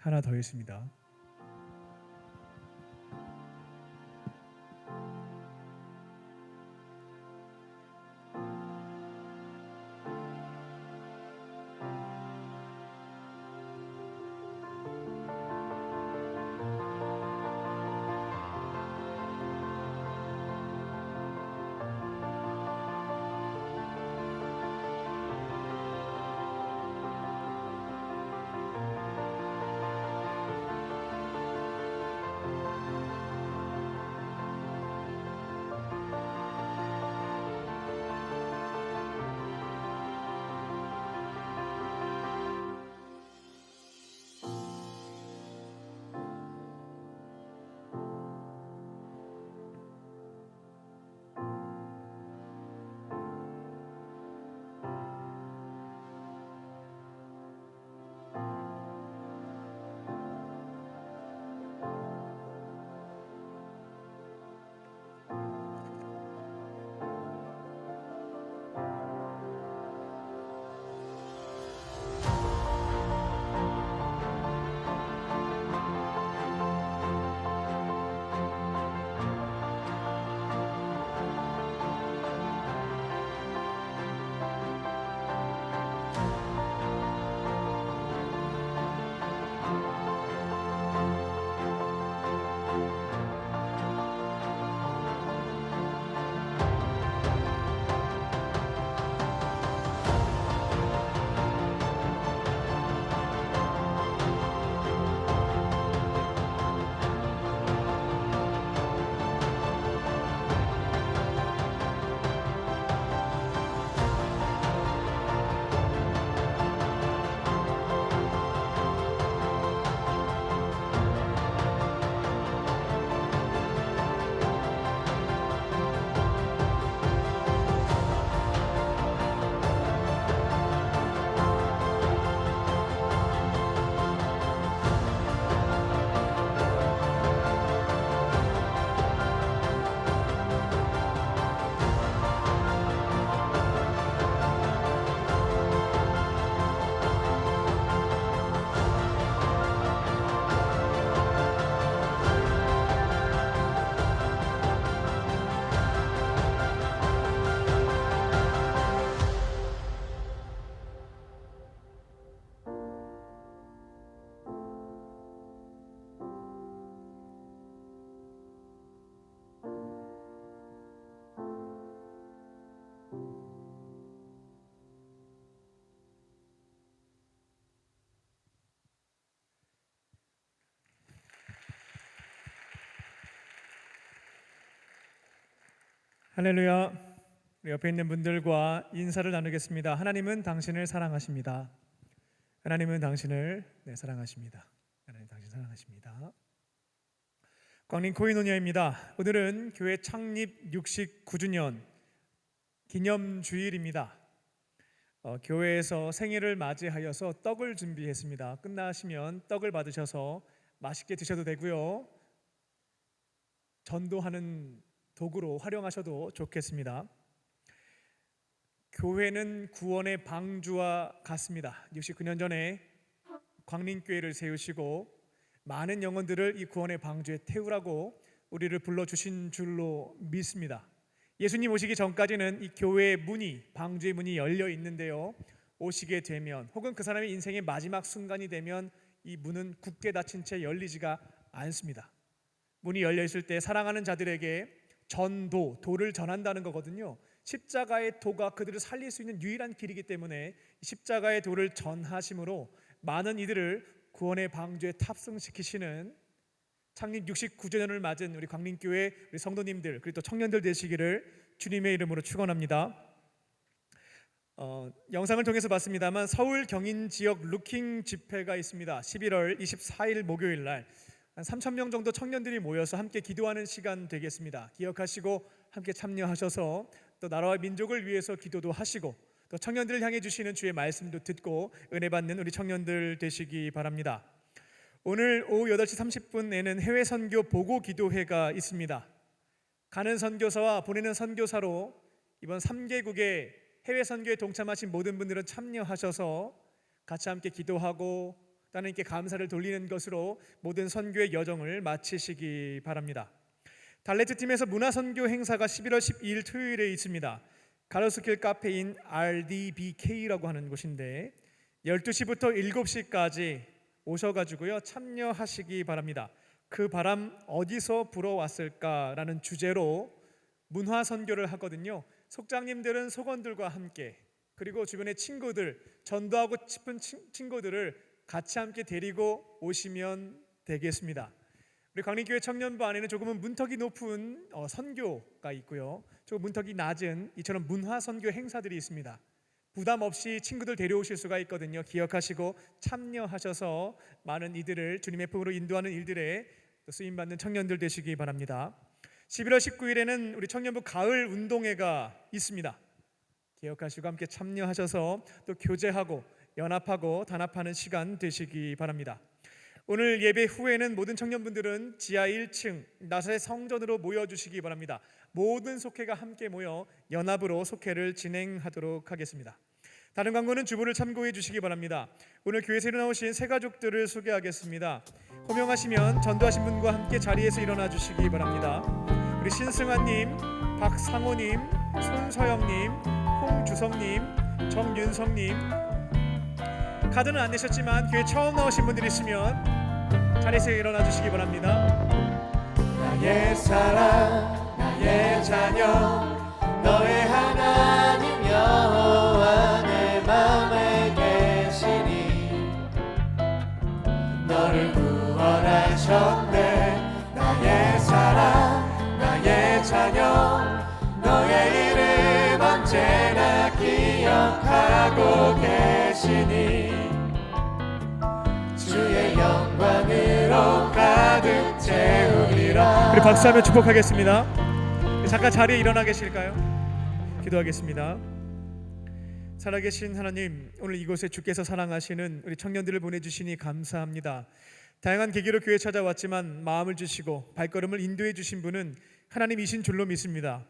[SPEAKER 1] 하나 더 있습니다. 할렐루야. 우리 옆에 있는 분들과 인사를 나누겠습니다. 하나님은 당신을 사랑하십니다. 하나님은 당신을 사랑하십니다. 하나님 당신 사랑하십니다. 광림 코이노니아입니다. 오늘은 교회 창립 69주년 기념주일입니다. 교회에서 생일을 맞이하여서 떡을 준비했습니다. 끝나시면 떡을 받으셔서 맛있게 드셔도 되고요. 전도하는 도구로 활용하셔도 좋겠습니다. 교회는 구원의 방주와 같습니다. 69년 전에 광림교회를 세우시고 많은 영혼들을 이 구원의 방주에 태우라고 우리를 불러주신 줄로 믿습니다. 예수님 오시기 전까지는 이 교회의 문이, 방주의 문이 열려 있는데요, 오시게 되면 혹은 그 사람의 인생의 마지막 순간이 되면 이 문은 굳게 닫힌 채 열리지가 않습니다. 문이 열려 있을 때 사랑하는 자들에게 도를 전한다는 거거든요. 십자가의 도가 그들을 살릴 수 있는 유일한 길이기 때문에 십자가의 도를 전하심으로 많은 이들을 구원의 방주에 탑승시키시는 창립 69주년을 맞은 우리 광림교회 우리 성도님들 그리고 또 청년들 되시기를 주님의 이름으로 축원합니다. 영상을 통해서 봤습니다만 서울 경인 지역 루킹 집회가 있습니다. 11월 24일 목요일 날 한 3,000명 정도 청년들이 모여서 함께 기도하는 시간 되겠습니다. 기억하시고 함께 참여하셔서 또 나라와 민족을 위해서 기도도 하시고 또 청년들을 향해 주시는 주의 말씀도 듣고 은혜 받는 우리 청년들 되시기 바랍니다. 오늘 오후 8시 30분에는 해외 선교 보고 기도회가 있습니다. 가는 선교사와 보내는 선교사로 이번 3개국의 해외 선교에 동참하신 모든 분들은 참여하셔서 같이 함께 기도하고 하나님께 감사를 돌리는 것으로 모든 선교의 여정을 마치시기 바랍니다. 달레트 팀에서 문화선교 행사가 11월 12일 토요일에 있습니다. 가로수길 카페인 RDBK라고 하는 곳인데 12시부터 7시까지 오셔가지고요 참여하시기 바랍니다. 그 바람 어디서 불어왔을까라는 주제로 문화선교를 하거든요. 속장님들은 속원들과 함께, 그리고 주변의 친구들, 전도하고 싶은 친구들을 같이 함께 데리고 오시면 되겠습니다. 우리 광림교회 청년부 안에는 조금은 문턱이 높은 선교가 있고요, 조금 문턱이 낮은 이처럼 문화선교 행사들이 있습니다. 부담 없이 친구들 데려오실 수가 있거든요. 기억하시고 참여하셔서 많은 이들을 주님의 품으로 인도하는 일들에 쓰임받는 청년들 되시기 바랍니다. 11월 19일에는 우리 청년부 가을 운동회가 있습니다. 기억하시고 함께 참여하셔서 또 교제하고 연합하고 단합하는 시간 되시기 바랍니다. 오늘 예배 후에는 모든 청년분들은 지하 1층 나사렛 성전으로 모여주시기 바랍니다. 모든 속회가 함께 모여 연합으로 속회를 진행하도록 하겠습니다. 다른 광고는 주보를 참고해 주시기 바랍니다. 오늘 교회에서 일어나오신 새 가족들을 소개하겠습니다. 호명하시면 전도하신 분과 함께 자리에서 일어나 주시기 바랍니다. 우리 신승환님, 박상호님, 손서영님, 홍주성님, 정윤성님, 카드는 안 내셨지만 교회 처음 나오신 분들이 있으면 자리에서 일어나 주시기 바랍니다.
[SPEAKER 2] 나의 사랑, 나의 자녀, 너의 하나님 여호와 내 맘에 계시니 너를 구원하셨네. 나의 사랑, 나의 자녀, 너의 이름 언제나 기억하고 계시니 주의 영광으로 가득 채우리라.
[SPEAKER 1] 우리 박수하며 축복하겠습니다. 잠깐 자리에 일어나 계실까요? 기도하겠습니다. 살아계신 하나님, 오늘 이곳에 주께서 사랑하시는 우리 청년들을 보내주시니 감사합니다. 다양한 계기로 교회 찾아왔지만 마음을 주시고 발걸음을 인도해 주신 분은 하나님이신 줄로 믿습니다.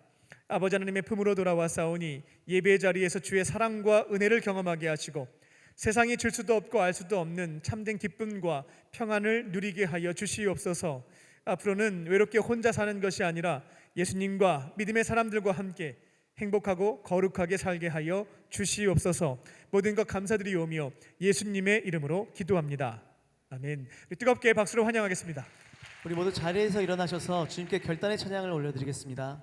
[SPEAKER 1] 아버지 하나님의 품으로 돌아왔사오니 예배의 자리에서 주의 사랑과 은혜를 경험하게 하시고 세상이 줄 수도 없고 알 수도 없는 참된 기쁨과 평안을 누리게 하여 주시옵소서. 앞으로는 외롭게 혼자 사는 것이 아니라 예수님과 믿음의 사람들과 함께 행복하고 거룩하게 살게 하여 주시옵소서. 모든 것 감사드리오며 예수님의 이름으로 기도합니다. 아멘. 뜨겁게 박수로 환영하겠습니다.
[SPEAKER 2] 우리 모두 자리에서 일어나셔서 주님께 결단의 찬양을 올려드리겠습니다.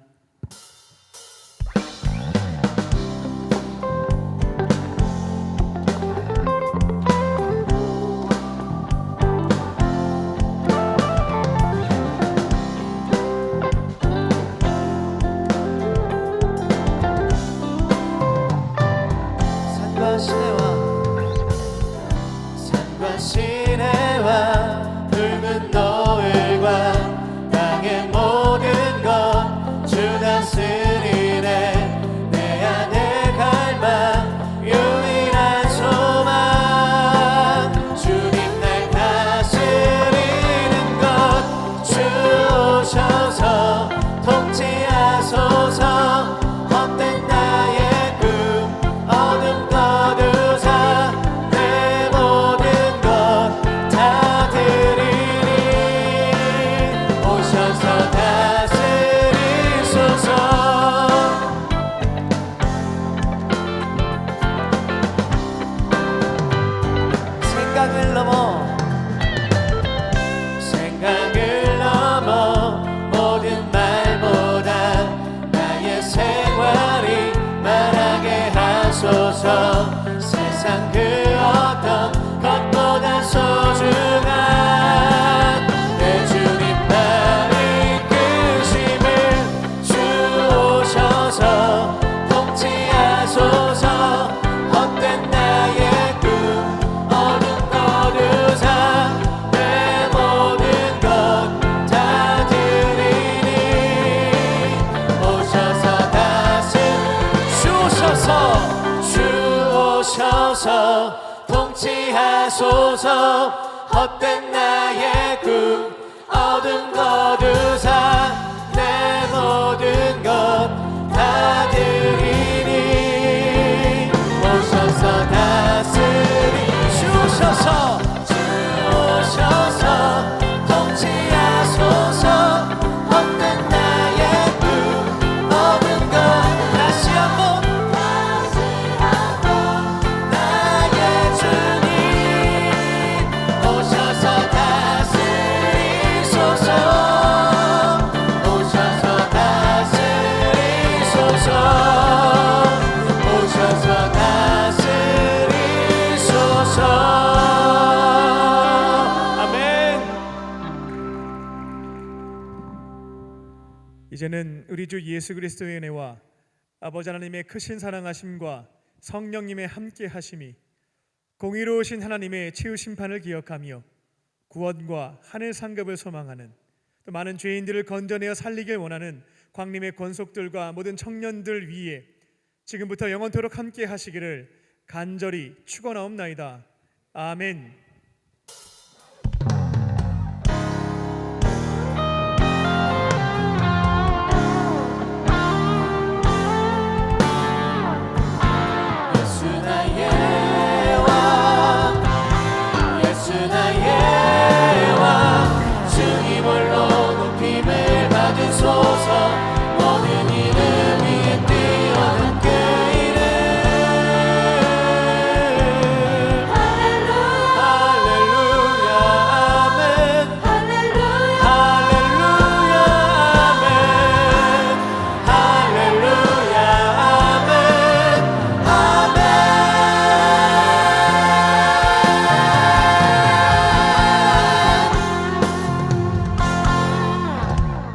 [SPEAKER 2] 산과 시내와 붉은 노을과 땅의 모든 것 주 다스리네. 내 안에 갈망 유일한 소망 주님 날 다스리는 것. 주 오셔서 통치하소서. 헛된 나의 꿈 어둠 거두사 내 모든 것 다 드리니 오셔서 다스리소서. 생각을 넘어 모든 말보다 나의 생활이 말하게 하소서. 세상 그 어떤 것보다 소중한 내 주님 날 이끄심을 주 오셔서 통치하소서. 헛된 나의 꿈 어둠 거두사 내 모든 것 다 드리니 오셔서 주오셔서 통치하소서. 헛된 나의 꿈 어둠 거두사 내 모든 것 다 드리니 오셔서 다스리 주옵소서.
[SPEAKER 1] 이제는 우리 주 예수 그리스도의 은혜와 아버지 하나님의 크신 사랑하심과 성령님의 함께 하심이 공의로우신 하나님의 최후 심판을 기억하며 구원과 하늘 상급을 소망하는 또 많은 죄인들을 건져내어 살리길 원하는 광림의 권속들과 모든 청년들 위에 지금부터 영원토록 함께 하시기를 간절히 축원하옵나이다. 아멘.